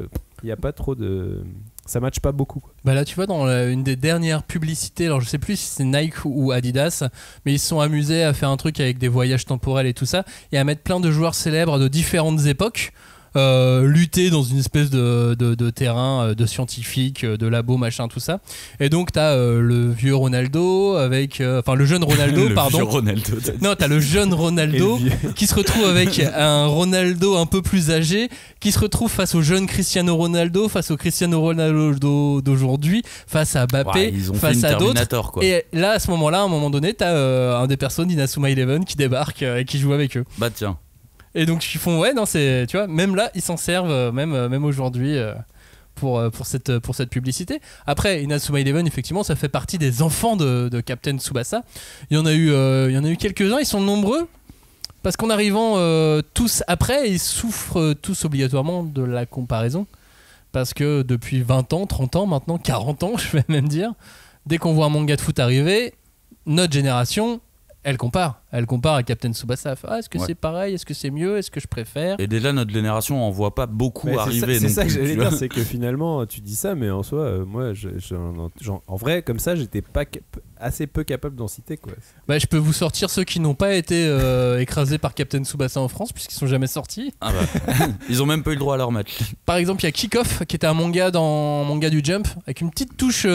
il n'y a pas trop de... ça matche pas beaucoup, quoi. Bah là tu vois, dans une des dernières publicités, alors je sais plus si c'est Nike ou Adidas, mais ils se sont amusés à faire un truc avec des voyages temporels et tout ça, et à mettre plein de joueurs célèbres de différentes époques lutter dans une espèce de terrain de scientifiques, de labo, machin, tout ça. Et donc t'as le vieux Ronaldo avec... Enfin le jeune Ronaldo, pardon. Le vieux Ronaldo. Non, t'as le jeune Ronaldo qui se retrouve avec un Ronaldo un peu plus âgé, qui se retrouve face au jeune Cristiano Ronaldo, face au Cristiano Ronaldo d'aujourd'hui, face à Mbappé, face à d'autres. Quoi. Et là, à ce moment-là, à un moment donné, t'as un des personnes d'Inazuma Eleven qui débarque et qui joue avec eux. Bah tiens. Et donc ils font non, c'est, tu vois, même là ils s'en servent même aujourd'hui pour cette publicité. Après Inazuma Eleven, effectivement, ça fait partie des enfants de Captain Tsubasa. Il y en a eu quelques-uns, ils sont nombreux parce qu'en arrivant tous après, ils souffrent tous obligatoirement de la comparaison, parce que depuis 20 ans, 30 ans maintenant, 40 ans, je vais même dire, dès qu'on voit un manga de foot arriver, notre génération elle compare à Captain Tsubasa. Est-ce que c'est pareil? Est-ce que c'est mieux? Est-ce que je préfère? Et déjà, notre génération en voit pas beaucoup arriver. C'est ça que j'allais dire, c'est que finalement, tu dis ça, mais en soi, moi, en vrai, comme ça, j'étais pas assez peu capable d'en citer, quoi. Bah, je peux vous sortir ceux qui n'ont pas été écrasés par Captain Tsubasa en France, puisqu'ils sont jamais sortis. Ah bah. Ils ont même pas eu le droit à leur match. Par exemple, il y a Kick-Off, qui était un manga du Jump, avec une petite touche...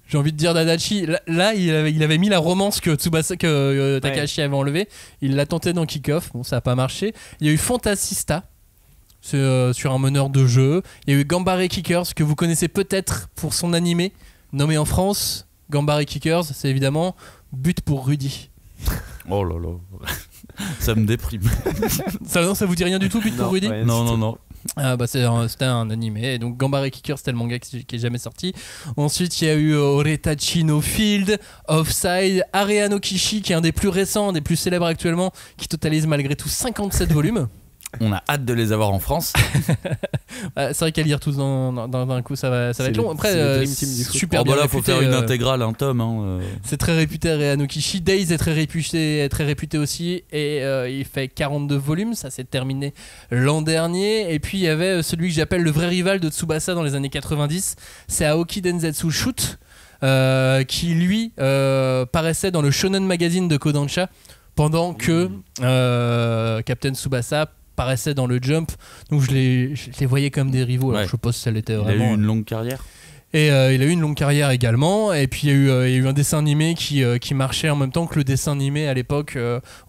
j'ai envie de dire d'Adachi. Là, il avait mis la romance que Takahashi avait enlevée. Il l'a tenté dans Kick-Off. Bon, ça n'a pas marché. Il y a eu Fantasista, sur un meneur de jeu. Il y a eu Gambare Kickers, que vous connaissez peut-être pour son animé, nommé en France Gambare Kickers. C'est évidemment But pour Rudy. Oh là là. Ça me déprime. Ça vous dit rien du tout, But pour Rudy? Non. Ah bah c'était un animé, donc Gambare Kicker, c'était le manga qui est jamais sorti. Ensuite il y a eu Oretachi no Field, Offside, Area no Kishi, qui est un des plus récents, un des plus célèbres actuellement, qui totalise malgré tout 57 volumes. On a hâte de les avoir en France. C'est vrai qu'à lire tous d'un coup, ça va être long. Après, super bien réputé. Faut faire une intégrale, un tome. C'est très réputé, Area no Kishi. Days est très réputé aussi. Et il fait 42 volumes. Ça s'est terminé l'an dernier. Et puis, il y avait celui que j'appelle le vrai rival de Tsubasa dans les années 90. C'est Aoki Densetsu Shoot, qui lui paraissait dans le Shonen Magazine de Kodansha, pendant que Captain Tsubasa paraissait dans le Jump, donc je les voyais comme des rivaux. Alors je sais pas si ça l'était vraiment. Il a eu une longue carrière. Et il a eu une longue carrière également. Et puis il y a eu un dessin animé qui marchait en même temps que le dessin animé à l'époque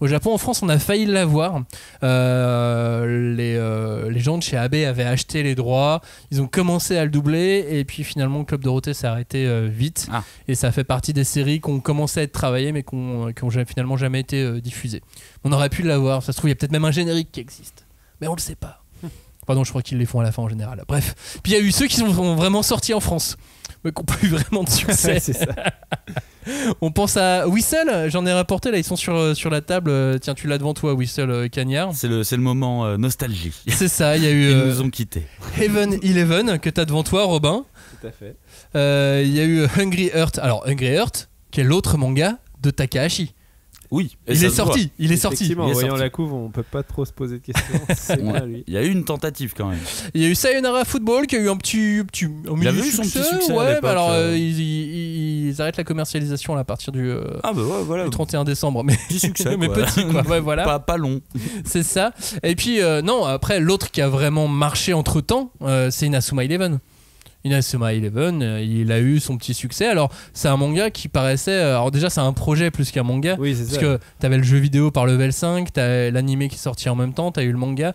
au Japon. En France, on a failli l'avoir. Les gens de chez AB avaient acheté les droits. Ils ont commencé à le doubler. Et puis finalement, Club Dorothée s'est arrêté vite. Et ça fait partie des séries qui ont commencé à être travaillées, mais qui ont finalement jamais été diffusées. On aurait pu l'avoir. Ça se trouve, il y a peut-être même un générique qui existe. Mais on le sait pas. Pardon, je crois qu'ils les font à la fin en général. Bref. Puis il y a eu ceux qui sont vraiment sortis en France, mais qui n'ont pas eu vraiment de succès. C'est ça. On pense à Whistle, j'en ai rapporté là, ils sont sur la table. Tiens, tu l'as devant toi, Whistle Cagnard. C'est le moment nostalgie. C'est ça, il y a eu. Ils nous ont quittés. Heaven 11 que tu as devant toi, Robin. Tout à fait. Il y a eu Hungry Heart. Alors, Hungry Heart, qui est l'autre manga de Takahashi. Oui, il est sorti. En voyant la couve, on peut pas trop se poser de questions. C'est moi, lui. Il y a eu une tentative quand même. Il y a eu Sayonara Football qui a eu un petit il a eu son petit succès. Ouais, bah alors ils arrêtent la commercialisation là, à partir du 31 décembre. Mais petit succès, mais petit quoi. Ouais, voilà. Pas long. C'est ça. Et puis non, après l'autre qui a vraiment marché entre temps, c'est Inazuma Eleven. Inazuma Eleven, il a eu son petit succès. Alors c'est un manga qui paraissait, alors déjà c'est un projet plus qu'un manga, Oui, c'est parce ça. que t'avais le jeu vidéo par Level 5, t'as l'animé qui est sorti en même temps, t'as eu le manga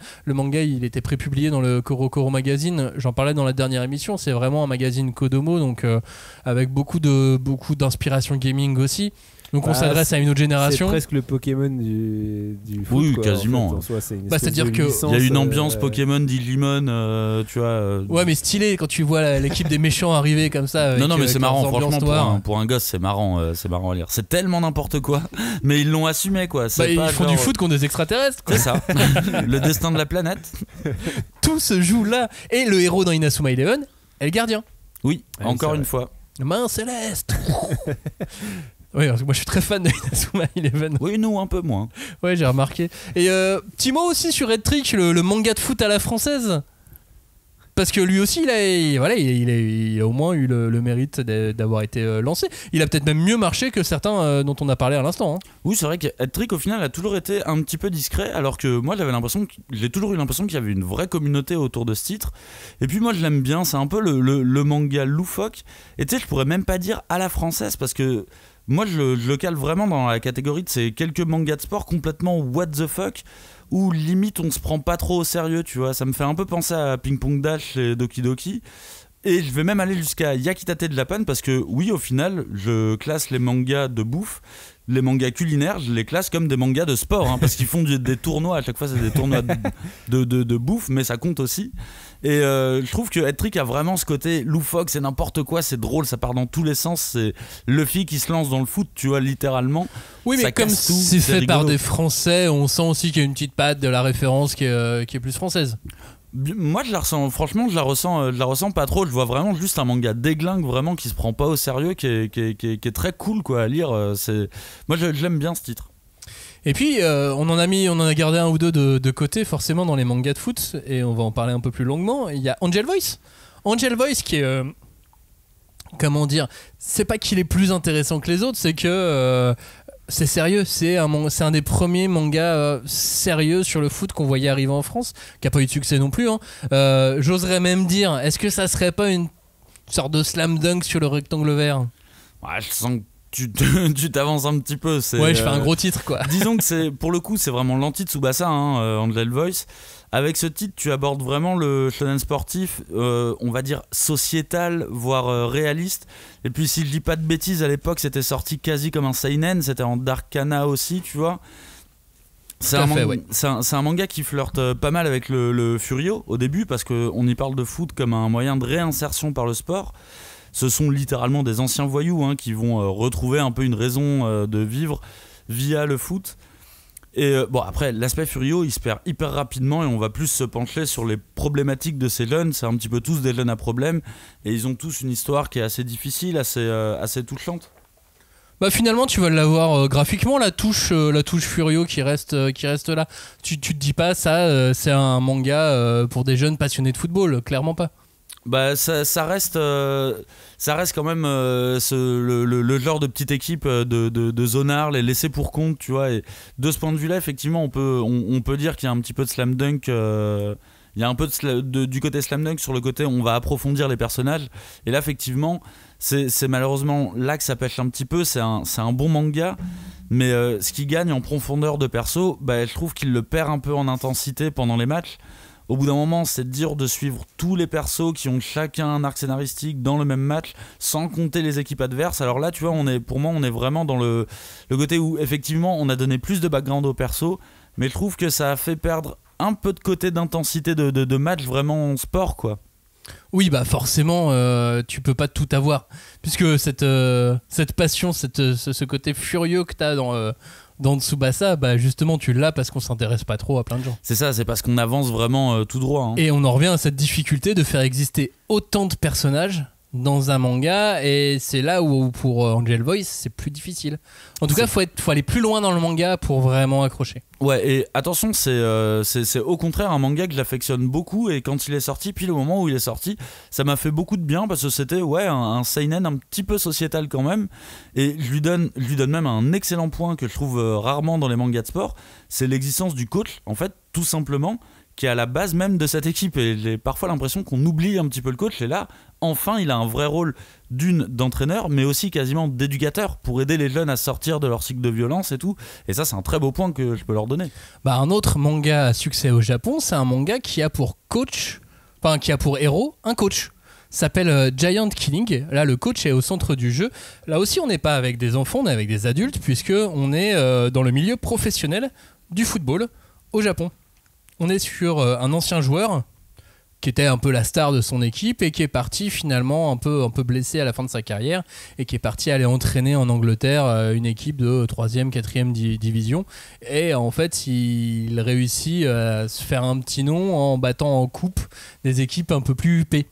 il était prépublié dans le Koro Magazine, j'en parlais dans la dernière émission, c'est vraiment un magazine Kodomo, donc avec beaucoup d'inspiration gaming aussi. Donc on s'adresse à une autre génération. C'est presque le Pokémon du foot. Oui, quoi, quasiment. En fait, en soi, c'est une C'est-à-dire espèce de que licence, Il y a une ambiance Pokémon Digimon, tu vois. Ouais, mais stylé quand tu vois l'équipe des méchants arriver comme ça. Non, mais c'est marrant, franchement, noire. pour un gosse, c'est marrant à lire. C'est tellement n'importe quoi, mais ils l'ont assumé, quoi. C'est Ils pas font genre- du foot contre des extraterrestres, quoi. C'est ça, le destin de la planète. Tout se joue là. Et le héros dans Inazuma Eleven est le gardien. Oui, Ouais, encore c'est une vrai. fois. Main céleste. Oui, parce que moi je suis très fan de Inazuma Eleven. Oui, nous, un peu moins. Ouais, j'ai remarqué. Et petit mot aussi sur Red Trick, le manga de foot à la française. Parce que lui aussi, il a au moins eu le mérite d'avoir été lancé. Il a peut-être même mieux marché que certains dont on a parlé à l'instant. Hein. Oui, c'est vrai que Hat-Trick, au final, a toujours été un petit peu discret, alors que moi, j'ai toujours eu l'impression qu'il y avait une vraie communauté autour de ce titre. Et puis moi, je l'aime bien, c'est un peu le manga loufoque. Et tu sais, je pourrais même pas dire à la française, parce que moi, je le cale vraiment dans la catégorie de ces quelques mangas de sport complètement what the fuck, où limite on se prend pas trop au sérieux, tu vois. Ça me fait un peu penser à Ping Pong Dash et Doki Doki. Et je vais même aller jusqu'à Yakitate de Japan, parce que oui, au final, je classe les mangas de bouffe, les mangas culinaires, je les classe comme des mangas de sport, hein, parce qu'ils font des tournois, à chaque fois c'est des tournois de bouffe, mais ça compte aussi. Et je trouve que Hat-Trick a vraiment ce côté loufoque, c'est n'importe quoi, c'est drôle, ça part dans tous les sens, c'est Luffy qui se lance dans le foot, tu vois, littéralement. Oui, mais Ça comme casse tout, c'est fait par rigolo. des Français, on sent aussi qu'il y a une petite patte de la référence qui est plus française. Moi je la ressens pas trop, je vois vraiment juste un manga déglingue vraiment qui se prend pas au sérieux, qui est très cool quoi à lire. Moi je l'aime bien ce titre. Et puis on en a gardé un ou deux de côté forcément dans les mangas de foot, et on va en parler un peu plus longuement. Il y a Angel Voice qui est comment dire, c'est pas qu'il est plus intéressant que les autres, c'est que c'est sérieux, c'est un des premiers mangas sérieux sur le foot qu'on voyait arriver en France, qui a pas eu de succès non plus, hein. J'oserais même dire, est-ce que ça serait pas une sorte de slam dunk sur le rectangle vert? Ouais, je sens que tu t'avances un petit peu. Ouais, je fais un gros titre quoi. Disons que pour le coup c'est vraiment l'anti-Tsubasa, hein, Angel Voice. Avec ce titre, tu abordes vraiment le shonen sportif, on va dire sociétal, voire réaliste. Et puis, si je dis pas de bêtises, à l'époque, c'était sorti quasi comme un seinen, c'était en Darkana aussi, tu vois. C'est un manga qui flirte pas mal avec le Furio au début, parce qu'on y parle de foot comme un moyen de réinsertion par le sport. Ce sont littéralement des anciens voyous, hein, qui vont retrouver un peu une raison de vivre via le foot. Et bon, après, l'aspect Furio, il se perd hyper rapidement et on va plus se pencher sur les problématiques de ces jeunes. C'est un petit peu tous des jeunes à problème et ils ont tous une histoire qui est assez difficile, assez touchante. Bah finalement tu vas l'avoir graphiquement, la touche Furio qui reste là. Tu te dis pas ça, c'est un manga pour des jeunes passionnés de football, clairement pas. Bah ça reste quand même le genre de petite équipe de zonards, les laissés pour compte, tu vois. Et de ce point de vue là, effectivement, on peut dire qu'il y a un petit peu de slam dunk, il y a un peu du côté slam dunk sur le côté on va approfondir les personnages. Et là effectivement c'est malheureusement là que ça pêche un petit peu. C'est un bon manga, mais ce qui gagne en profondeur de perso, bah, je trouve qu'il le perd un peu en intensité pendant les matchs. Au bout d'un moment, c'est dur de suivre tous les persos qui ont chacun un arc scénaristique dans le même match, sans compter les équipes adverses. Alors là, tu vois, pour moi, on est vraiment dans le côté où, effectivement, on a donné plus de background aux persos, mais je trouve que ça a fait perdre un peu de côté d'intensité de match vraiment en sport, quoi. Oui, bah forcément, tu peux pas tout avoir, puisque cette passion, ce côté furieux que t'as dans Tsubasa, bah justement tu l'as parce qu'on s'intéresse pas trop à plein de gens. C'est ça, c'est parce qu'on avance vraiment tout droit, hein. Et on en revient à cette difficulté de faire exister autant de personnages dans un manga, et c'est là où pour Angel Voice c'est plus difficile. En tout cas, faut aller plus loin dans le manga pour vraiment accrocher. Ouais, et attention, c'est au contraire un manga que j'affectionne beaucoup, et quand il est sorti, puis le moment où il est sorti, ça m'a fait beaucoup de bien parce que c'était un seinen un petit peu sociétal quand même, et je lui donne même un excellent point que je trouve rarement dans les mangas de sport, c'est l'existence du coach, en fait, tout simplement, qui est à la base même de cette équipe. Et j'ai parfois l'impression qu'on oublie un petit peu le coach. Et là, enfin, il a un vrai rôle d'entraîneur, mais aussi quasiment d'éducateur pour aider les jeunes à sortir de leur cycle de violence et tout. Et ça, c'est un très beau point que je peux leur donner. Un autre manga à succès au Japon, c'est un manga qui a pour héros un coach. S'appelle Giant Killing. Là, le coach est au centre du jeu. Là aussi, on n'est pas avec des enfants, on est avec des adultes, puisque on est dans le milieu professionnel du football au Japon. On est sur un ancien joueur qui était un peu la star de son équipe et qui est parti finalement un peu blessé à la fin de sa carrière et qui est parti aller entraîner en Angleterre une équipe de 3e, 4e division. Et en fait, il réussit à se faire un petit nom en battant en coupe des équipes un peu plus huppées.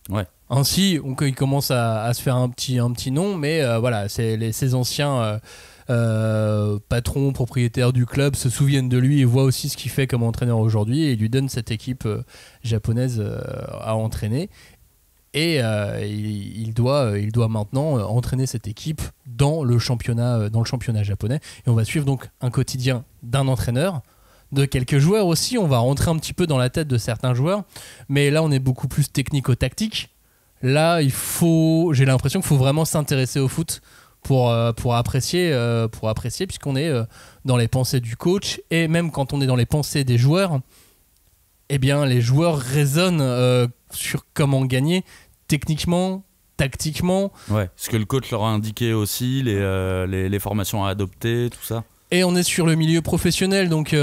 Ouais. Ainsi, il commence à se faire un petit nom, mais voilà, ces anciens patrons, propriétaires du club se souviennent de lui et voient aussi ce qu'il fait comme entraîneur aujourd'hui et lui donnent cette équipe japonaise à entraîner. Et il doit maintenant entraîner cette équipe dans le championnat japonais. Et on va suivre donc un quotidien d'un entraîneur, de quelques joueurs aussi. On va rentrer un petit peu dans la tête de certains joueurs, mais là on est beaucoup plus technico-tactique. Là j'ai l'impression qu'il faut vraiment s'intéresser au foot pour apprécier puisqu'on est dans les pensées du coach, et même quand on est dans les pensées des joueurs, eh bien les joueurs raisonnent sur comment gagner techniquement, tactiquement. Ouais, ce que le coach leur a indiqué aussi, les formations à adopter, tout ça. Et on est sur le milieu professionnel, donc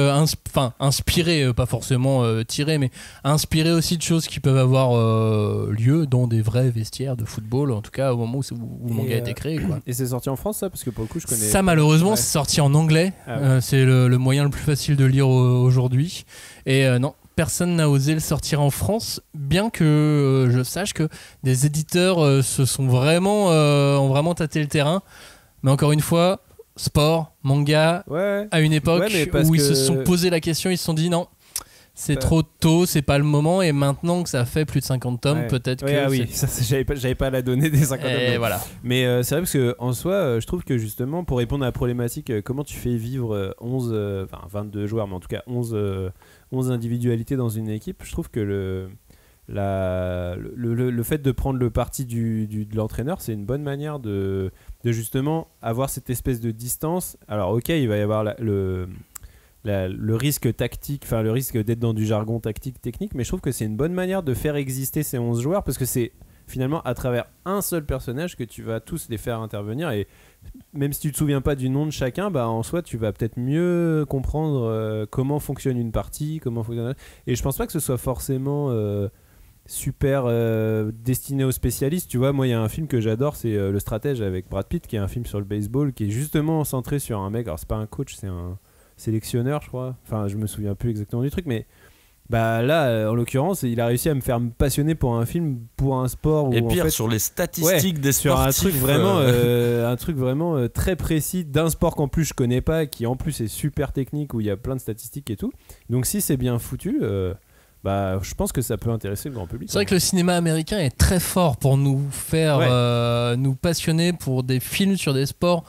inspiré, pas forcément tiré, mais inspiré aussi de choses qui peuvent avoir lieu dans des vrais vestiaires de football, en tout cas au moment où le manga a été créé, quoi. Et c'est sorti en France, ça? Parce que pour le coup, je connais. Ça, malheureusement, c'est sorti en anglais. C'est le moyen le plus facile de lire aujourd'hui. Et non, personne n'a osé le sortir en France, bien que je sache que des éditeurs ont vraiment tâté le terrain. Mais encore une fois, sport, manga, à une époque où ils se sont posé la question, ils se sont dit non, c'est trop tôt, c'est pas le moment, et maintenant que ça fait plus de 50 tomes, peut-être que... oui, ça, j'avais pas la donnée des 50 tomes. Voilà. Mais c'est vrai parce qu'en soi, je trouve que justement, pour répondre à la problématique, comment tu fais vivre 22 joueurs, mais en tout cas 11 individualités dans une équipe, je trouve que le fait de prendre le parti de l'entraîneur, c'est une bonne manière de justement avoir cette espèce de distance. Alors ok, il va y avoir le risque tactique, enfin le risque d'être dans du jargon tactique technique, mais je trouve que c'est une bonne manière de faire exister ces 11 joueurs, parce que c'est finalement à travers un seul personnage que tu vas tous les faire intervenir, et même si tu te souviens pas du nom de chacun, en soi tu vas peut-être mieux comprendre comment fonctionne une partie, et je pense pas que ce soit forcément super destiné aux spécialistes. Tu vois, moi il y a un film que j'adore, c'est Le Stratège avec Brad Pitt, qui est un film sur le baseball, qui est justement centré sur un mec, alors c'est pas un coach, c'est un sélectionneur je crois, enfin je me souviens plus exactement du truc, mais là en l'occurrence il a réussi à me faire me passionner pour un film, pour un sport où, et pire, en fait, sur les statistiques des sur sportifs, un truc vraiment très précis d'un sport qu'en plus je connais pas, qui en plus est super technique, où il y a plein de statistiques et tout. Donc si c'est bien foutu, je pense que ça peut intéresser le grand public. C'est vrai que le cinéma américain est très fort pour nous faire nous passionner pour des films sur des sports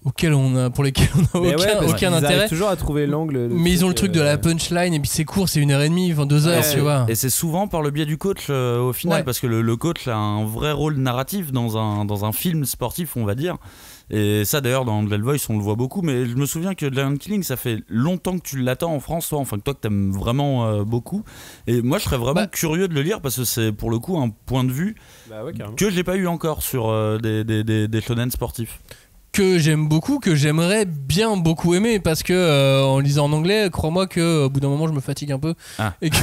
pour lesquels on n'a aucun intérêt. Ils arrivent toujours à trouver l'angle. Mais ils ont le truc de la punchline, et puis c'est court, c'est 1h30, 2 heures, tu vois. Et c'est souvent par le biais du coach au final, parce que le coach a un vrai rôle narratif dans un film sportif, on va dire. Et ça d'ailleurs dans The Voice on le voit beaucoup, mais je me souviens que Giant Killing, ça fait longtemps que tu l'attends en France, toi que toi que t'aimes vraiment beaucoup, et moi je serais vraiment curieux de le lire, parce que c'est pour le coup un point de vue que j'ai pas eu encore sur des shonen sportifs, que j'aime beaucoup, que j'aimerais bien beaucoup aimer, parce que en lisant en anglais, crois-moi que au bout d'un moment je me fatigue un peu, et que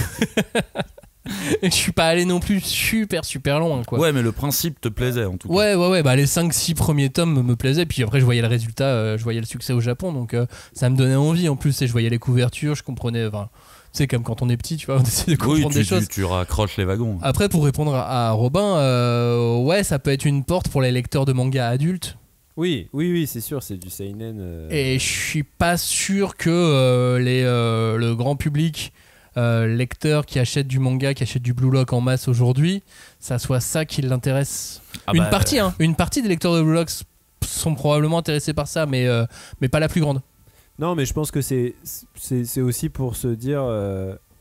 et je suis pas allé non plus super loin, quoi. Ouais, mais le principe te plaisait en tout cas. Ouais, les 5-6 premiers tomes me plaisaient, puis après je voyais le résultat, je voyais le succès au Japon, donc ça me donnait envie. En plus, je voyais les couvertures, je comprenais, c'est comme quand on est petit, tu vois, on essaie de comprendre des choses. Tu raccroches les wagons. Après, pour répondre à Robin, ça peut être une porte pour les lecteurs de manga adultes. Oui, c'est sûr, c'est du seinen. Et je suis pas sûr que le grand public lecteur qui achète du manga, qui achète du Blue Lock en masse aujourd'hui, ça soit ça qui l'intéresse. Une partie des lecteurs de Blue Lock sont probablement intéressés par ça, mais pas la plus grande. Non, mais je pense que c'est aussi pour se dire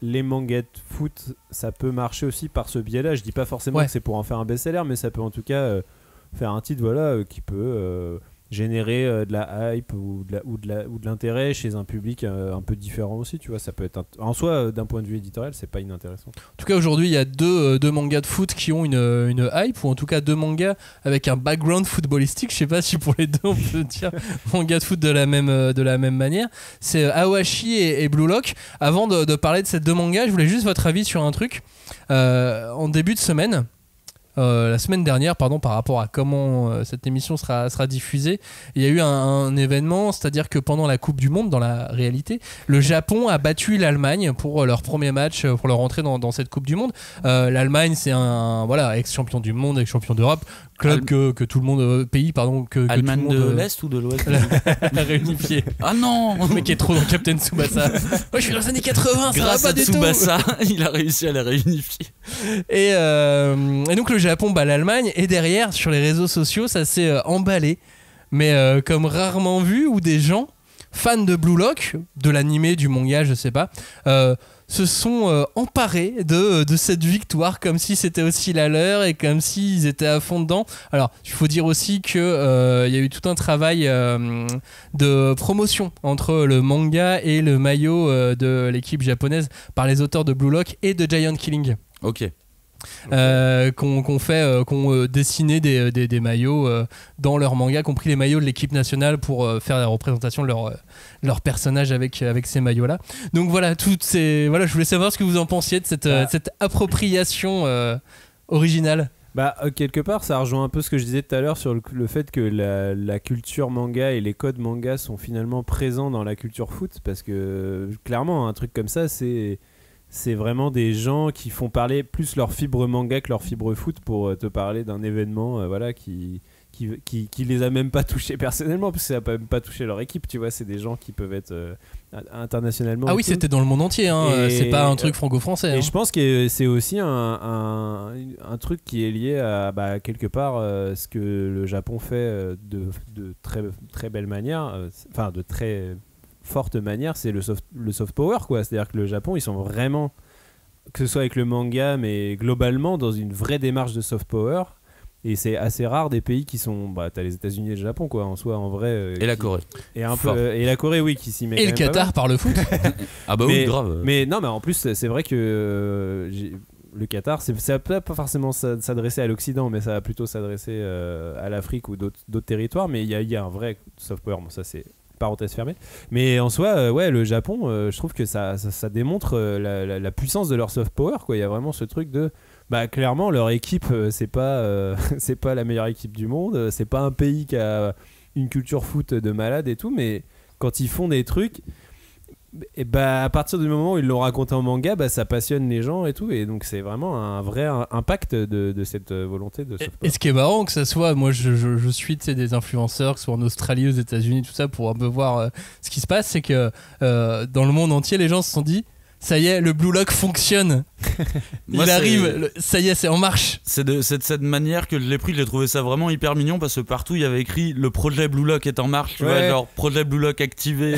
les mangas de foot, ça peut marcher aussi par ce biais-là. Je dis pas forcément que c'est pour en faire un best-seller, mais ça peut en tout cas faire un titre qui peut générer de la hype ou de l'intérêt chez un public un peu différent aussi, tu vois. Ça peut être en soi, d'un point de vue éditorial, c'est pas inintéressant. En tout cas, aujourd'hui, il y a deux mangas de foot qui ont une hype, ou en tout cas 2 mangas avec un background footballistique. Je sais pas si pour les deux on peut dire manga de foot de la même manière. C'est Awashi et Blue Lock. Avant de parler de ces 2 mangas, je voulais juste votre avis sur un truc. En début de semaine, la semaine dernière, par rapport à comment cette émission sera diffusée, il y a eu un événement, c'est-à-dire que pendant la Coupe du Monde, dans la réalité, le Japon a battu l'Allemagne pour leur premier match, pour leur entrée dans cette Coupe du Monde. L'Allemagne, c'est un ex-champion du monde, ex-champion d'Europe, club que tout le monde, pays pardon, que Allemagne tout le monde, de l'Est ou de l'Ouest la réunifiée. Ah non, le mec est trop dans Captain Tsubasa. Moi je suis dans les années 80, ça grâce va pas à du tout. Tsubasa, il a réussi à la réunifier. Et donc le Japon bat l'Allemagne, et derrière sur les réseaux sociaux ça s'est emballé, mais comme rarement vu, où des gens fans de Blue Lock, de l'animé, du manga, je sais pas, se sont emparés de cette victoire comme si c'était aussi la leur et comme s'ils étaient à fond dedans. Alors il faut dire aussi que y a eu tout un travail de promotion entre le manga et le maillot de l'équipe japonaise par les auteurs de Blue Lock et de Giant Killing. Ok. Qu'on dessiné des maillots dans leur manga, compris les maillots de l'équipe nationale pour faire la représentation de leur personnage avec ces maillots là. Donc voilà, je voulais savoir ce que vous en pensiez de cette appropriation originale. Quelque part ça rejoint un peu ce que je disais tout à l'heure sur le fait que la culture manga et les codes manga sont finalement présents dans la culture foot, parce que clairement un truc comme ça c'est vraiment des gens qui font parler plus leur fibre manga que leur fibre foot pour te parler d'un événement qui les a même pas touchés personnellement, parce que ça n'a même pas touché leur équipe, tu vois. C'est des gens qui peuvent être internationalement. Ah oui, c'était dans le monde entier, hein. C'est pas un truc franco-français. Et je pense que c'est aussi un truc qui est lié à quelque part ce que le Japon fait de très, très belle manière, enfin de très forte manière, c'est le soft power, quoi. C'est-à-dire que le Japon, ils sont vraiment, que ce soit avec le manga, mais globalement dans une vraie démarche de soft power. Et c'est assez rare des pays qui sont, t'as les États-Unis et le Japon, quoi, en soi, en vrai. Et la Corée. Et la Corée, oui, qui s'y met. Et le Qatar par le foot. Ah bah oui, grave. Mais non, mais en plus, c'est vrai que le Qatar, ça peut pas forcément s'adresser à l'Occident, mais ça va plutôt s'adresser à l'Afrique ou d'autres territoires. Mais il y a un vrai soft power. Bon, ça c'est parenthèse fermée. Mais en soi, le Japon, je trouve que ça démontre la puissance de leur soft power, quoi. Il y a vraiment ce truc de, clairement, leur équipe, c'est pas la meilleure équipe du monde. C'est pas un pays qui a une culture foot de malade et tout, mais quand ils font des trucs, et à partir du moment où ils l'ont raconté en manga, ça passionne les gens et tout, et donc c'est vraiment un vrai impact de cette volonté de soft power. Et ce qui est marrant, que ça soit, moi je suis des influenceurs, que ce soit en Australie, aux États-Unis, tout ça, pour un peu voir ce qui se passe, c'est que dans le monde entier, les gens se sont dit, ça y est, le Blue Lock fonctionne. Il arrive, ça y est, c'est en marche. C'est de cette manière que je l'ai pris, j'ai trouvé ça vraiment hyper mignon, parce que partout il y avait écrit le projet Blue Lock est en marche, tu vois, genre projet Blue Lock activé.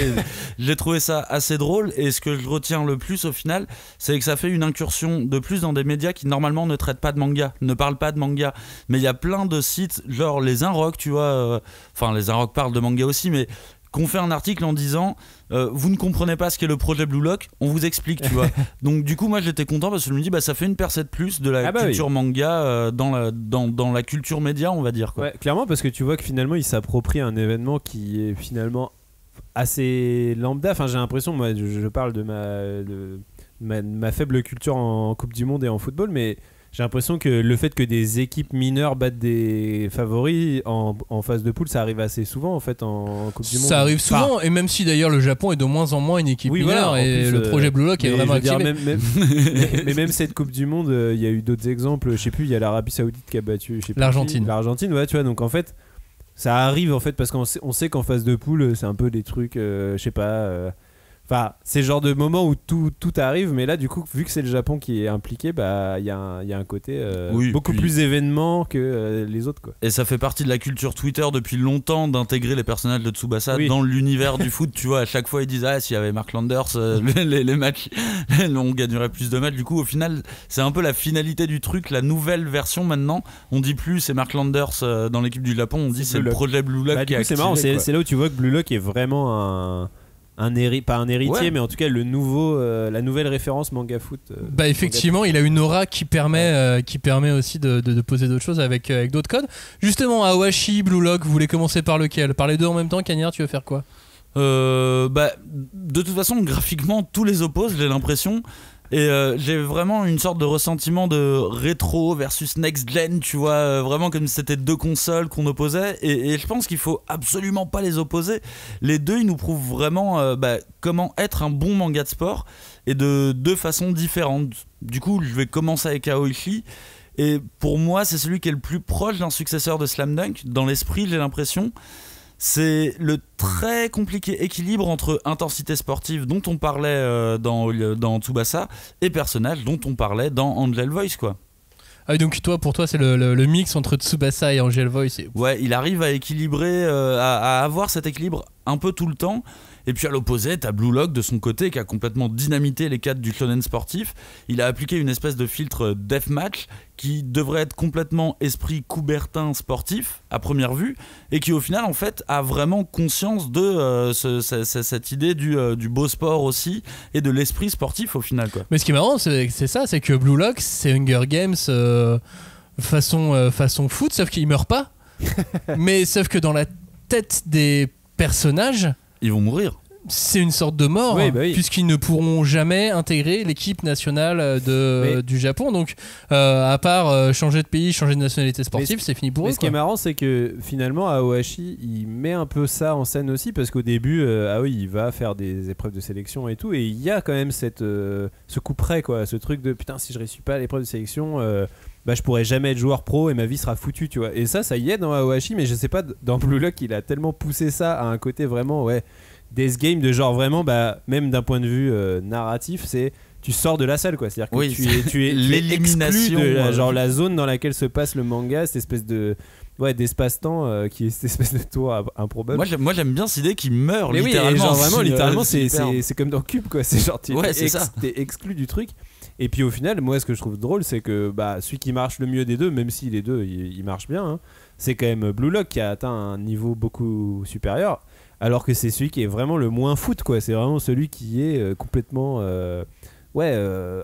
J'ai trouvé ça assez drôle, et ce que je retiens le plus au final, c'est que ça fait une incursion de plus dans des médias qui normalement ne traitent pas de manga, ne parlent pas de manga. Mais il y a plein de sites, genre les Inrock, tu vois, enfin les Inrock parlent de manga aussi, mais qu'on fait un article en disant vous ne comprenez pas ce qu'est le projet Blue Lock, on vous explique, tu vois. Donc du coup moi j'étais content, parce que je me dis ça fait une percée de plus de la culture manga dans la culture média, on va dire, quoi. Ouais, clairement, parce que tu vois que finalement ils s'approprient un événement qui est finalement assez lambda. Enfin, j'ai l'impression, moi je parle de ma faible culture en Coupe du Monde et en football, mais j'ai l'impression que le fait que des équipes mineures battent des favoris en phase de poule, ça arrive assez souvent en fait en Coupe du Monde. Ça arrive souvent, et même si d'ailleurs le Japon est de moins en moins une équipe mineure, et plus, le projet Blue Lock est vraiment activé. Mais même cette Coupe du Monde, il y a eu d'autres exemples. Je sais plus, il y a l'Arabie Saoudite qui a battu l'Argentine. L'Argentine, ouais, tu vois. Donc en fait, ça arrive en fait parce qu'on sait qu'en phase de poule, c'est un peu des trucs, je sais pas. Enfin, c'est le genre de moment où tout arrive, mais là, du coup, vu que c'est le Japon qui est impliqué, bah, il y a un côté beaucoup plus événement que les autres, quoi. Et ça fait partie de la culture Twitter depuis longtemps d'intégrer les personnages de Tsubasa dans l'univers du foot. Tu vois, à chaque fois, ils disent s'il y avait Mark Landers, les matchs, on gagnerait plus de matchs. Du coup, au final, c'est un peu la finalité du truc, la nouvelle version maintenant. On dit plus c'est Mark Landers dans l'équipe du Japon, on dit c'est le projet Blue Lock qui est activé. C'est marrant, c'est là où tu vois que Blue Lock est vraiment pas un héritier, mais en tout cas la nouvelle référence manga foot. Bah effectivement, il a une aura qui permet aussi de poser d'autres choses avec d'autres codes. Justement, Awashi, Blue Lock, vous voulez commencer par lequel? Par les deux en même temps, Cagnard, tu veux faire quoi? De toute façon, graphiquement, tous les opposent, j'ai l'impression. Et j'ai vraiment une sorte de ressentiment de rétro versus next gen, tu vois, vraiment comme si c'était deux consoles qu'on opposait, et je pense qu'il faut absolument pas les opposer. Les deux, ils nous prouvent vraiment comment être un bon manga de sport, et de deux façons différentes. Du coup, je vais commencer avec Aoichi, et pour moi, c'est celui qui est le plus proche d'un successeur de Slam Dunk, dans l'esprit, j'ai l'impression. C'est le très compliqué équilibre entre intensité sportive dont on parlait dans Tsubasa et personnage dont on parlait dans Angel Voice, quoi. Ah oui, donc pour toi c'est le mix entre Tsubasa et Angel Voice. Ouais, il arrive à équilibrer, à avoir cet équilibre un peu tout le temps. Et puis à l'opposé, t'as Blue Lock de son côté qui a complètement dynamité les cadres du shonen sportif. Il a appliqué une espèce de filtre deathmatch qui devrait être complètement esprit coubertin sportif à première vue, et qui au final en fait a vraiment conscience de cette idée du beau sport aussi, et de l'esprit sportif au final, quoi. Mais ce qui est marrant, c'est que Blue Lock, c'est Hunger Games façon foot, sauf qu'il meurt pas. Mais sauf que dans la tête des personnages, ils vont mourir. C'est une sorte de mort, puisqu'ils ne pourront jamais intégrer l'équipe nationale du Japon. Donc, à part changer de pays, changer de nationalité sportive, c'est fini pour eux. Mais ce qui est marrant, c'est que finalement, Aohashi, il met un peu ça en scène aussi, parce qu'au début, il va faire des épreuves de sélection et tout, et il y a quand même ce coup près, quoi, ce truc de putain, si je réussis pas à l'épreuve de sélection, je pourrais jamais être joueur pro et ma vie sera foutue, tu vois. Et ça y est dans Aohashi, mais je sais pas, dans Blue Lock, il a tellement poussé ça à un côté vraiment, Death Game, de genre vraiment, même d'un point de vue narratif, c'est tu sors de la salle, quoi. C'est-à-dire que tu es l'élimination de la zone dans laquelle se passe le manga, cette espèce de d'espace-temps qui est cette espèce de tour improbable. Moi j'aime bien cette idée qu'il meurt, mais littéralement. Littéralement c'est comme dans Cube, quoi. C'est genre t'es exclu du truc. Et puis au final, moi ce que je trouve drôle, c'est que celui qui marche le mieux des deux, même si les deux ils marchent bien, hein, c'est quand même Blue Lock qui a atteint un niveau beaucoup supérieur. Alors que c'est celui qui est vraiment le moins foot, quoi. C'est vraiment celui qui est complètement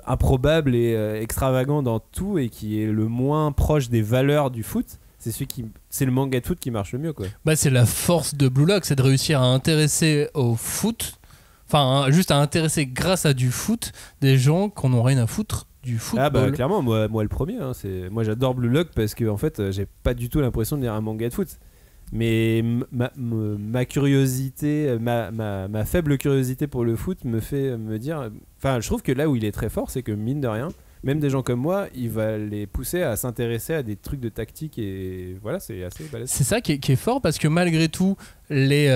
improbable et extravagant dans tout, et qui est le moins proche des valeurs du foot. C'est le manga de foot qui marche le mieux, quoi. C'est la force de Blue Lock, c'est de réussir à intéresser au foot, enfin juste à intéresser grâce à du foot des gens qu'on n'ont rien à foutre du football. Clairement, moi le premier, hein, moi j'adore Blue Lock parce que en fait j'ai pas du tout l'impression de lire un manga de foot. Mais ma curiosité, ma faible curiosité pour le foot me fait me dire... Enfin, je trouve que là où il est très fort, c'est que mine de rien, même des gens comme moi, il va les pousser à s'intéresser à des trucs de tactique, et voilà, c'est assez balèze. C'est ça qui est fort, parce que malgré tout, les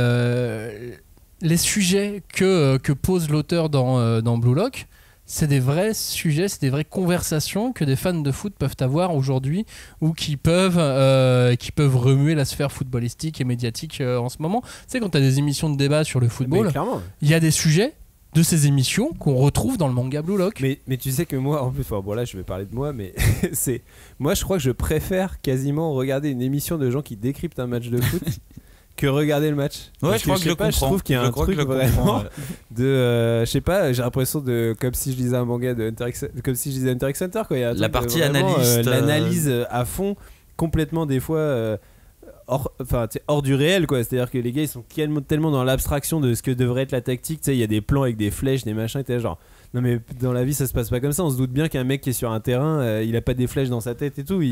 sujets que pose l'auteur dans Blue Lock, c'est des vrais sujets, c'est des vraies conversations que des fans de foot peuvent avoir aujourd'hui, ou qui peuvent remuer la sphère footballistique et médiatique en ce moment. Tu sais, quand tu as des émissions de débat sur le football, il y a des sujets de ces émissions qu'on retrouve dans le manga Blue Lock. Mais tu sais que moi, en plus, là je vais parler de moi, mais moi je crois que je préfère quasiment regarder une émission de gens qui décryptent un match de foot que regarder le match. Ouais, je trouve qu'il y a un truc vraiment de je sais pas, j'ai l'impression de comme si je lisais un manga de Hunter x Hunter, quoi. Il y a la partie analyste, l'analyse à fond, complètement des fois hors du réel, quoi. C'est-à-dire que les gars ils sont tellement dans l'abstraction de ce que devrait être la tactique. Tu sais, il y a des plans avec des flèches, des machins, et t'es genre non mais dans la vie ça se passe pas comme ça. On se doute bien qu'un mec qui est sur un terrain, il a pas des flèches dans sa tête et tout.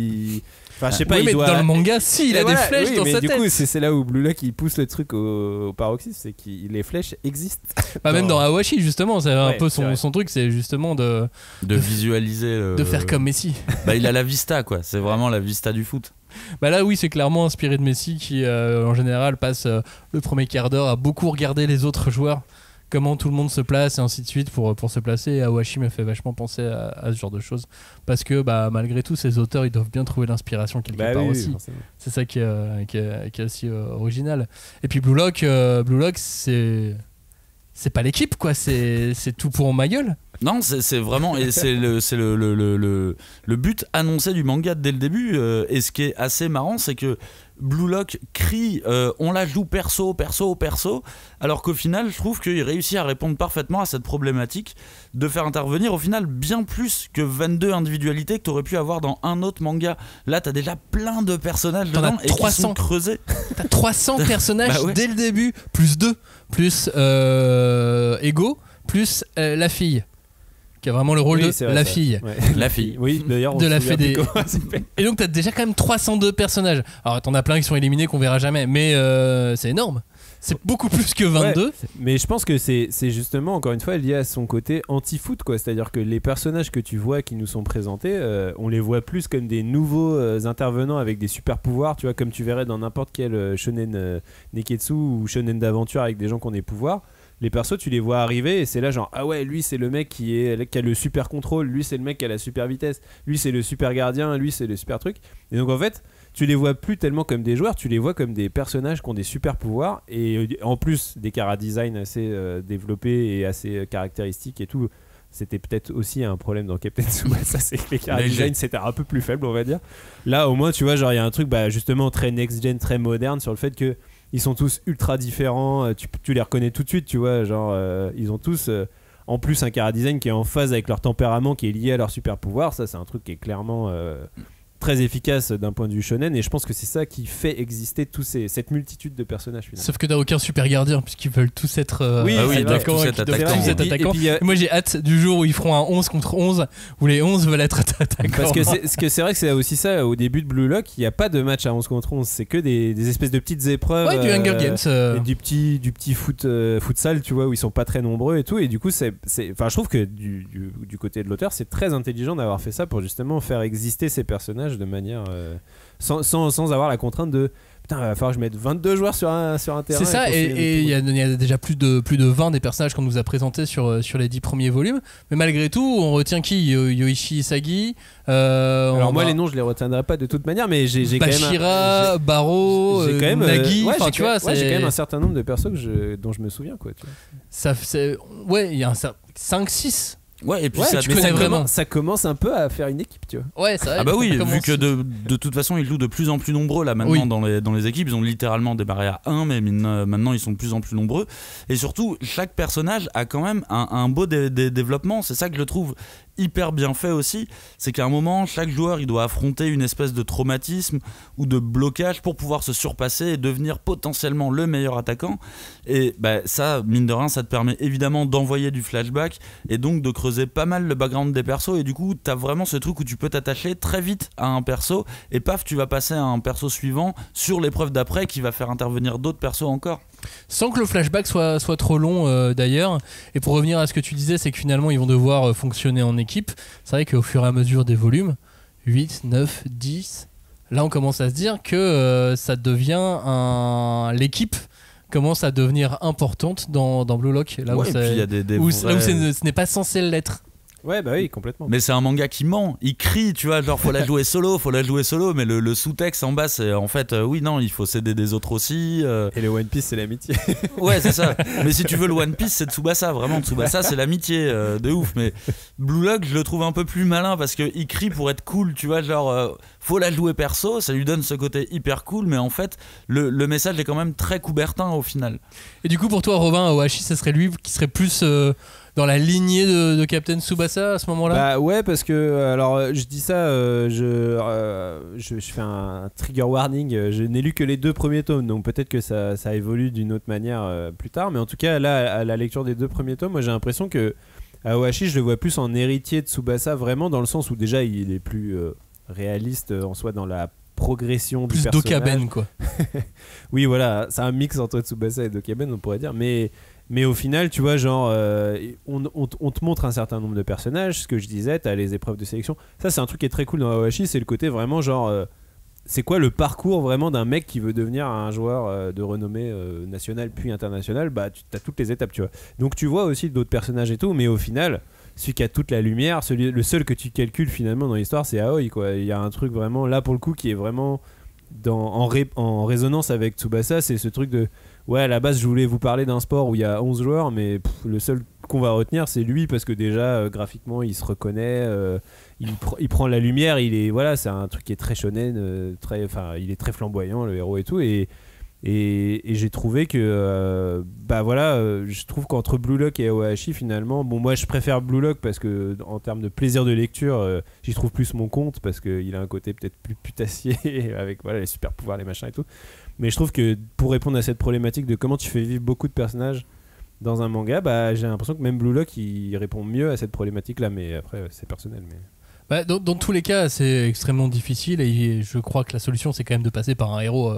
Enfin, je sais pas, mais dans le manga, il a des flèches dans sa tête. Mais du coup, c'est là où Blue Lock il pousse le truc au paroxysme, c'est que les flèches existent. Même dans Awashi, justement, c'est un peu son truc, c'est justement de visualiser. De faire comme Messi. Il a la vista, quoi. C'est vraiment la vista du foot. Là, oui, c'est clairement inspiré de Messi qui, en général, passe le premier quart d'heure à beaucoup regarder les autres joueurs comment tout le monde se place et ainsi de suite pour se placer. Et Awashi me fait vachement penser à ce genre de choses parce que malgré tout ces auteurs ils doivent bien trouver l'inspiration quelque part aussi. Forcément. C'est ça qui est aussi original. Et puis Blue Lock c'est pas l'équipe quoi, c'est tout pour ma gueule. Non, c'est vraiment, et c'est le but annoncé du manga dès le début. Et ce qui est assez marrant, c'est que Blue Lock crie on la joue perso, alors qu'au final, je trouve qu'il réussit à répondre parfaitement à cette problématique de faire intervenir au final bien plus que 22 individualités que tu aurais pu avoir dans un autre manga. Là, t'as déjà plein de personnages dedans et qui sont creusés. T'as 300 personnages dès le début, plus 2, plus Ego, plus la fille. Qui a vraiment le rôle de la fille. Ouais. La fille. Oui, d'ailleurs, de la fée des... Et donc t'as déjà quand même 302 personnages. Alors t'en as plein qui sont éliminés qu'on verra jamais, mais c'est énorme. C'est beaucoup plus que 22. Ouais, mais je pense que c'est justement, encore une fois, lié à son côté anti-foot, quoi. C'est-à-dire que les personnages que tu vois qui nous sont présentés, on les voit plus comme des nouveaux intervenants avec des super pouvoirs, tu vois, comme tu verrais dans n'importe quel shonen neketsu ou shonen d'aventure avec des gens qui ont des pouvoirs. Les persos, tu les vois arriver et c'est là genre ah ouais, lui c'est le mec qui a le super contrôle, lui c'est le mec qui a la super vitesse, lui c'est le super gardien, lui c'est le super truc. Et donc en fait, tu les vois plus tellement comme des joueurs, tu les vois comme des personnages qui ont des super pouvoirs et en plus des chara-design assez développés et assez caractéristiques et tout. C'était peut-être aussi un problème dans Captain Tsubasa, c'est que les chara-design c'était un peu plus faible, on va dire. Là au moins tu vois, genre il y a un truc justement très next-gen, très moderne sur le fait que ils sont tous ultra différents, tu les reconnais tout de suite, tu vois, genre ils ont tous en plus un chara-design qui est en phase avec leur tempérament, qui est lié à leur super pouvoir. Ça c'est un truc qui est clairement très efficace d'un point de vue shonen et je pense que c'est ça qui fait exister cette multitude de personnages finalement. Sauf que t'as aucun super gardien puisqu'ils veulent tous être ils doivent tous être attaquants. Et moi j'ai hâte du jour où ils feront un 11 contre 11 où les 11 veulent être attaquants. Parce que c'est vrai que c'est aussi ça au début de Blue Lock, il n'y a pas de match à 11 contre 11, c'est que des espèces de petites épreuves du Hunger Games et du petit futsal, tu vois, où ils sont pas très nombreux et tout, et du coup je trouve que du côté de l'auteur c'est très intelligent d'avoir fait ça pour justement faire exister ces personnages de manière sans avoir la contrainte de putain, il va falloir que je mette 22 joueurs sur un terrain. C'est ça, et il y a déjà plus de 20 des personnages qu'on nous a présentés sur les 10 premiers volumes, mais malgré tout on retient qui? Yoichi Isagi, alors moi les noms je les retiendrai pas de toute manière, mais j'ai quand même Bashira, Baro, Nagi, enfin tu vois, j'ai quand même un certain nombre de persos dont je me souviens, quoi, tu vois. Ça il y a 5-6. Ouais, et puis ça commence un peu à faire une équipe, tu vois. Ouais, ça. Ah bah oui, vu que de toute façon ils jouent de plus en plus nombreux là maintenant dans les équipes, ils ont littéralement démarré à 1, mais maintenant ils sont de plus en plus nombreux. Et surtout, chaque personnage a quand même un beau développement. C'est ça que je trouve hyper bien fait aussi, c'est qu'à un moment chaque joueur il doit affronter une espèce de traumatisme ou de blocage pour pouvoir se surpasser et devenir potentiellement le meilleur attaquant. Et ça, mine de rien, ça te permet évidemment d'envoyer du flashback et donc de creuser pas mal le background des persos, et du coup t'as vraiment ce truc où tu peux t'attacher très vite à un perso et paf, tu vas passer à un perso suivant sur l'épreuve d'après qui va faire intervenir d'autres persos encore. Sans que le flashback soit trop long d'ailleurs. Et pour revenir à ce que tu disais, c'est que finalement ils vont devoir fonctionner en équipe. C'est vrai qu'au fur et à mesure des volumes, 8, 9, 10, là on commence à se dire que ça devient l'équipe commence à devenir importante dans Blue Lock. Là où ce n'est pas censé l'être. Ouais, bah oui, complètement. Mais c'est un manga qui ment, il crie, tu vois, genre faut la jouer solo, mais le sous-texte en bas c'est en fait oui, non, il faut s'aider des autres aussi. Et le One Piece c'est l'amitié. Ouais, c'est ça. Mais si tu veux le One Piece, c'est Tsubasa, vraiment Tsubasa c'est l'amitié de ouf. Mais Blue Lock, je le trouve un peu plus malin parce qu'il crie pour être cool, tu vois, genre faut la jouer perso, ça lui donne ce côté hyper cool, mais en fait le message est quand même très coubertin au final. Et du coup pour toi Robin, Awashi, ça serait lui qui serait plus dans la lignée de Captain Tsubasa à ce moment-là? Bah ouais, parce que alors je dis ça, je fais un trigger warning. Je n'ai lu que les 2 premiers tomes, donc peut-être que ça évolue d'une autre manière plus tard. Mais en tout cas, là, à la lecture des 2 premiers tomes, moi j'ai l'impression que Awashi, je le vois plus en héritier de Tsubasa, vraiment dans le sens où déjà il est plus réaliste en soi dans la progression plus du personnage. Plus Dokaben, quoi. Oui, voilà, c'est un mix entre Tsubasa et Dokaben, on pourrait dire, mais au final, tu vois, genre, on te montre un certain nombre de personnages. Ce que je disais, t'as les épreuves de sélection. Ça, c'est un truc qui est très cool dans Awashi, c'est le côté vraiment genre, c'est quoi le parcours vraiment d'un mec qui veut devenir un joueur de renommée nationale puis internationale. Bah tu as toutes les étapes, tu vois. Donc tu vois aussi d'autres personnages et tout, mais au final celui qui a toute la lumière, le seul que tu calcules finalement dans l'histoire, c'est Aoi, quoi. Il y a un truc vraiment là pour le coup qui est vraiment en résonance avec Tsubasa. C'est ce truc de ouais, à la base je voulais vous parler d'un sport où il y a 11 joueurs, mais le seul qu'on va retenir c'est lui, parce que déjà graphiquement il se reconnaît, il prend la lumière, c'est un truc qui est très shonen, il est très flamboyant, le héros et tout, et j'ai trouvé que je trouve qu'entre Blue Lock et Aohashi, finalement, bon, moi je préfère Blue Lock parce que en termes de plaisir de lecture, j'y trouve plus mon compte, parce qu'il a un côté peut-être plus putassier avec les super pouvoirs, les machins et tout. Mais je trouve que pour répondre à cette problématique de comment tu fais vivre beaucoup de personnages dans un manga, j'ai l'impression que même Blue Lock il répond mieux à cette problématique là, mais après c'est personnel. Mais dans tous les cas, c'est extrêmement difficile, et je crois que la solution c'est quand même de passer par un héros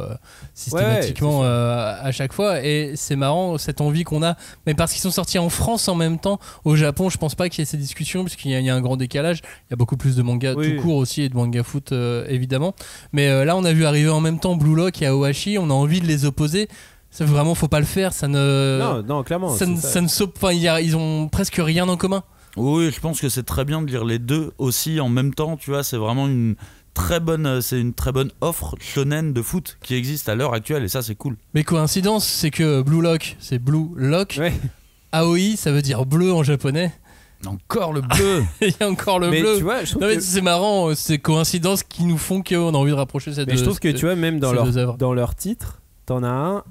systématiquement à chaque fois. Et c'est marrant cette envie qu'on a, mais parce qu'ils sont sortis en France en même temps. Au Japon, je pense pas qu'il y ait ces discussions, puisqu'il y a un grand décalage. Il y a beaucoup plus de mangas tout court aussi, et de manga foot évidemment. Mais là, on a vu arriver en même temps Blue Lock et Aohashi. On a envie de les opposer. Ça, vraiment, faut pas le faire. Ça ne. Non, clairement. Ils ont presque rien en commun. Oui, je pense que c'est très bien de lire les deux aussi en même temps, tu vois, c'est vraiment une très bonne offre shonen de foot qui existe à l'heure actuelle, et ça c'est cool. Mais coïncidence, c'est que Blue Lock, c'est Blue Lock. Ouais. Aoi, ça veut dire bleu en japonais. Encore le bleu. Il y a encore le bleu. Tu vois, c'est marrant, c'est coïncidence qui nous font qu'on a envie de rapprocher ces deux. Mais je trouve que tu vois, même dans leur titre, t'en as un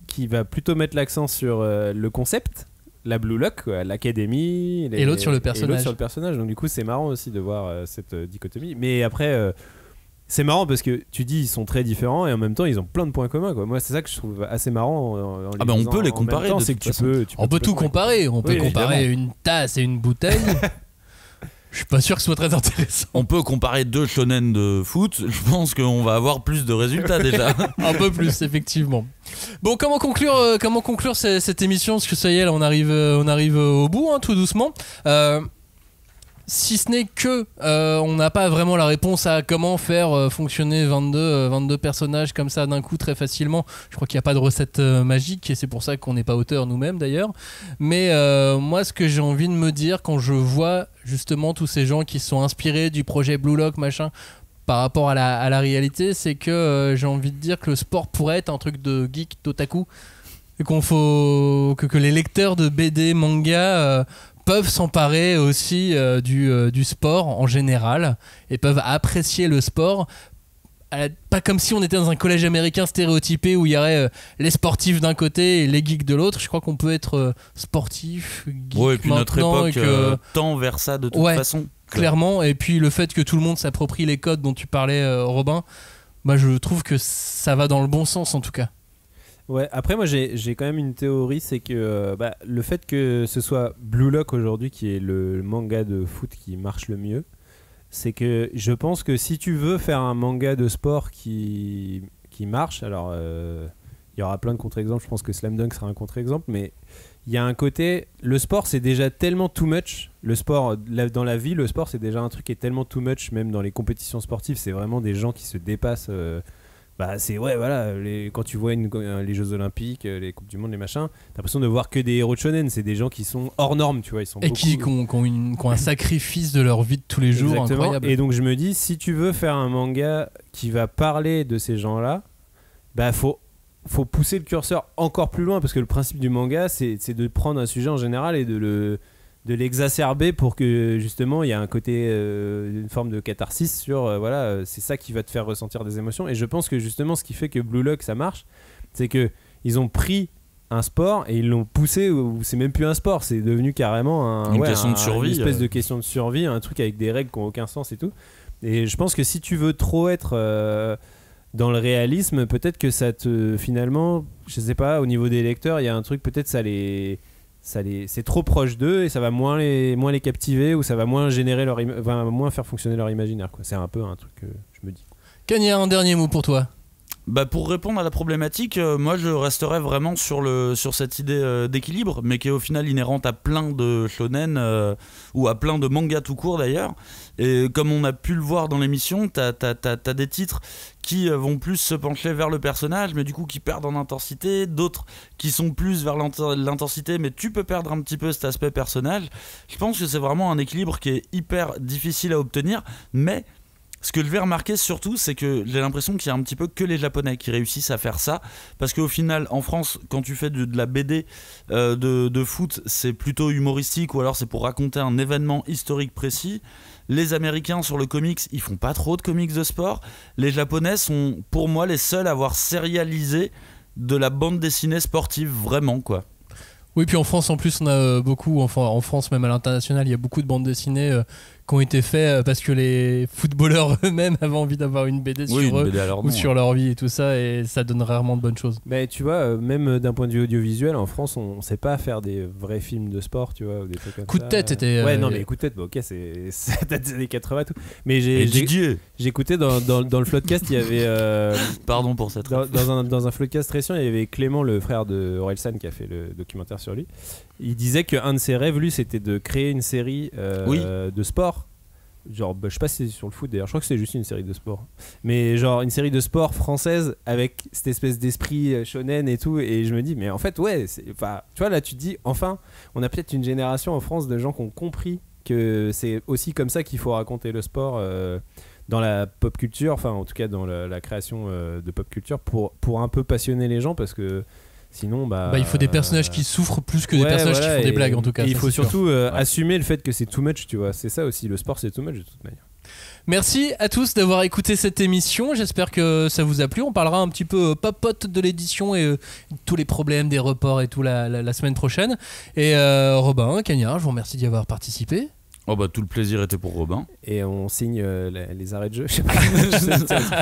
qui va plutôt mettre l'accent sur le concept, la Blue Lock, quoi, l'académie, et l'autre sur le personnage. Donc du coup c'est marrant aussi de voir cette dichotomie. Mais après c'est marrant parce que tu dis ils sont très différents et en même temps ils ont plein de points communs, quoi. Moi c'est ça que je trouve assez marrant on peut les comparer, c'est que on peut tout comparer. On peut comparer une tasse et une bouteille. Je suis pas sûr que ce soit très intéressant. On peut comparer deux shonen de foot. Je pense qu'on va avoir plus de résultats déjà. Un peu plus, effectivement. Bon, comment conclure cette émission, parce que ça y est, là, on arrive au bout, tout doucement. Si ce n'est que on n'a pas vraiment la réponse à comment faire fonctionner 22 personnages comme ça d'un coup très facilement. Je crois qu'il n'y a pas de recette magique, et c'est pour ça qu'on n'est pas auteur nous-mêmes d'ailleurs. Mais moi, ce que j'ai envie de me dire quand je vois justement tous ces gens qui se sont inspirés du projet Blue Lock machin par rapport à la réalité, c'est que j'ai envie de dire que le sport pourrait être un truc de geek, d'otaku, et que les lecteurs de BD, manga peuvent s'emparer aussi du sport en général, et peuvent apprécier le sport, pas comme si on était dans un collège américain stéréotypé où il y aurait les sportifs d'un côté et les geeks de l'autre. Je crois qu'on peut être sportif, geek, et puis notre époque tend vers ça de toute façon. Clairement, et puis le fait que tout le monde s'approprie les codes dont tu parlais, Robin, je trouve que ça va dans le bon sens en tout cas. Ouais, après moi j'ai quand même une théorie, c'est que le fait que ce soit Blue Lock aujourd'hui qui est le manga de foot qui marche le mieux, c'est que je pense que si tu veux faire un manga de sport qui marche, alors il y aura plein de contre-exemples, je pense que Slam Dunk sera un contre-exemple, mais il y a un côté, le sport c'est déjà tellement too much, le sport dans la vie, le sport c'est déjà un truc qui est tellement too much, même dans les compétitions sportives, c'est vraiment des gens qui se dépassent. Quand tu vois les Jeux Olympiques, les Coupes du Monde, les machins, t'as l'impression de voir que des héros de shonen. C'est des gens qui sont hors normes, tu vois. Qui ont un sacrifice de leur vie de tous les jours. Exactement. Incroyable. Et donc je me dis, si tu veux faire un manga qui va parler de ces gens-là, faut pousser le curseur encore plus loin, parce que le principe du manga, c'est de prendre un sujet en général et de l'exacerber pour que justement il y a un côté une forme de catharsis sur c'est ça qui va te faire ressentir des émotions. Et je pense que justement ce qui fait que Blue Lock ça marche, c'est que ils ont pris un sport et ils l'ont poussé où c'est même plus un sport, c'est devenu carrément une question de survie, une espèce de question de survie, un truc avec des règles qui n'ont aucun sens et tout. Et je pense que si tu veux trop être dans le réalisme, peut-être que ça te finalement, je sais pas, au niveau des lecteurs il y a un truc, peut-être c'est trop proche d'eux et ça va moins les captiver, ou ça va moins générer moins faire fonctionner leur imaginaire, quoi. C'est un peu un truc que je me dis. Kanye, un dernier mot pour toi. Bah pour répondre à la problématique, moi je resterais vraiment sur cette idée d'équilibre, mais qui est au final inhérente à plein de shonen ou à plein de mangas tout court d'ailleurs. Et comme on a pu le voir dans l'émission, t'as des titres qui vont plus se pencher vers le personnage, mais du coup qui perdent en intensité, d'autres qui sont plus vers l'intensité, mais tu peux perdre un petit peu cet aspect personnage. Je pense que c'est vraiment un équilibre qui est hyper difficile à obtenir, mais ce que je vais remarquer surtout, c'est que j'ai l'impression qu'il y a un petit peu que les Japonais qui réussissent à faire ça, parce qu'au final, en France, quand tu fais de la BD de foot, c'est plutôt humoristique, ou alors c'est pour raconter un événement historique précis. Les Américains sur le comics, ils font pas trop de comics de sport. Les Japonais sont, pour moi, les seuls à avoir sérialisé de la bande dessinée sportive, vraiment, quoi. Oui, puis en France, en plus, on a beaucoup, enfin en France, même à l'international, il y a beaucoup de bandes dessinées qui ont été faites parce que les footballeurs eux-mêmes avaient envie d'avoir une BD sur eux ou sur leur vie et tout ça, et ça donne rarement de bonnes choses. Mais tu vois, même d'un point de vue audiovisuel, en France, on sait pas faire des vrais films de sport, tu vois, ou des trucs comme ça. Coup de tête était. Ouais, non, mais coup de tête, bah, ok, ça date des années 80 tout. Mais j'écoutais dans le Floodcast, il y avait. Pardon pour cette. Dans un Floodcast récent, il y avait Clément, le frère de Orelsan, qui a fait le documentaire sur lui. Il disait qu'un de ses rêves, lui, c'était de créer une série de sport. Genre, je sais pas si c'est sur le foot d'ailleurs, je crois que c'est juste une série de sport. Mais genre, une série de sport française avec cette espèce d'esprit shonen et tout. Et je me dis, mais en fait, ouais, tu vois, là, tu te dis, enfin, on a peut-être une génération en France de gens qui ont compris que c'est aussi comme ça qu'il faut raconter le sport dans la pop culture, enfin, en tout cas, dans la création de pop culture pour un peu passionner les gens parce que. Sinon, il faut des personnages qui souffrent plus que des personnages qui font des blagues en tout cas. Il faut surtout assumer le fait que c'est too much, tu vois. C'est ça aussi, le sport c'est too much de toute manière. Merci à tous d'avoir écouté cette émission. J'espère que ça vous a plu. On parlera un petit peu papote de l'édition et tous les problèmes des reports et tout la semaine prochaine. Et Robin, Cagnard, je vous remercie d'y avoir participé. Oh bah tout le plaisir était pour Robin. Et on signe les arrêts de jeu. Je sais pas.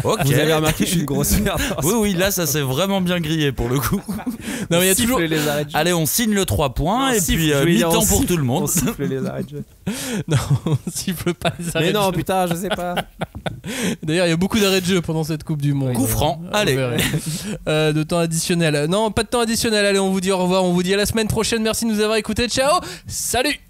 Okay. Vous avez remarqué, je suis une grosse merde. Oui, là ça s'est vraiment bien grillé pour le coup. Non, mais il y a toujours les arrêts de jeu. Allez, on signe le 3 points et puis mi-temps pour tout le monde. On siffle les arrêts de jeu. Non, on siffle pas les arrêts de jeu. Mais non, putain, je sais pas. D'ailleurs, il y a beaucoup d'arrêts de jeu pendant cette Coupe du Monde. Coup franc, allez. De temps additionnel. Non, pas de temps additionnel. Allez, on vous dit au revoir. On vous dit à la semaine prochaine. Merci de nous avoir écoutés. Ciao. Salut.